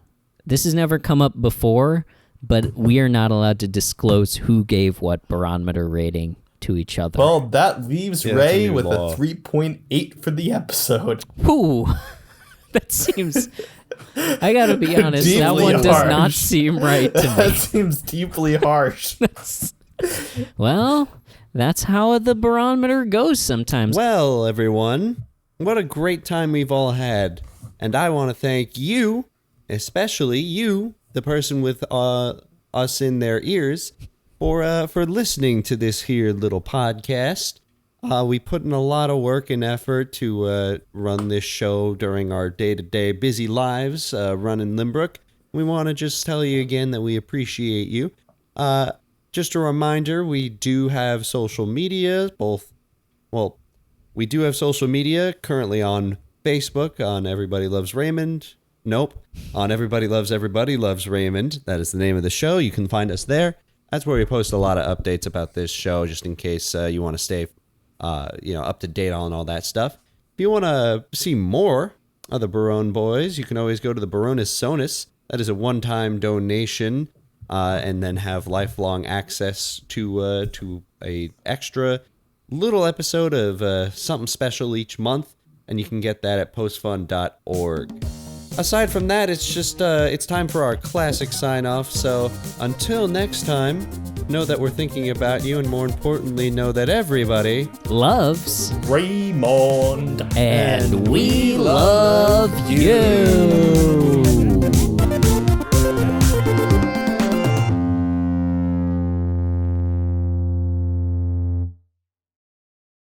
This has never come up before, but we are not allowed to disclose who gave what barometer rating to each other. Well, that leaves Yeah, that's a Ray new with law. a 3.8 for the episode. Whew. That seems... I gotta be honest, that Deeply one does harsh. not seem right to That me. seems deeply harsh. Well, that's how the barometer goes sometimes. Well, everyone, what a great time we've all had. And I want to thank you, especially you, the person with us in their ears, for listening to this here little podcast. We put in a lot of work and effort to run this show during our day-to-day busy lives running Lynbrook. We want to just tell you again that we appreciate you. Just a reminder, we do have social media, we do have social media currently on Facebook, on Everybody Loves Raymond. Nope. On Everybody Loves Raymond. That is the name of the show. You can find us there. That's where we post a lot of updates about this show, just in case you want to stay up to date on all that stuff. If you want to see more of the Barone Boys, you can always go to the Baronis Sonus. That is a one-time donation, and then have lifelong access to a extra little episode of something special each month, and you can get that at postfund.org. Aside from that, it's just it's time for our classic sign-off. So until next time, know that we're thinking about you, and more importantly, know that everybody Loves, Raymond. and we love you.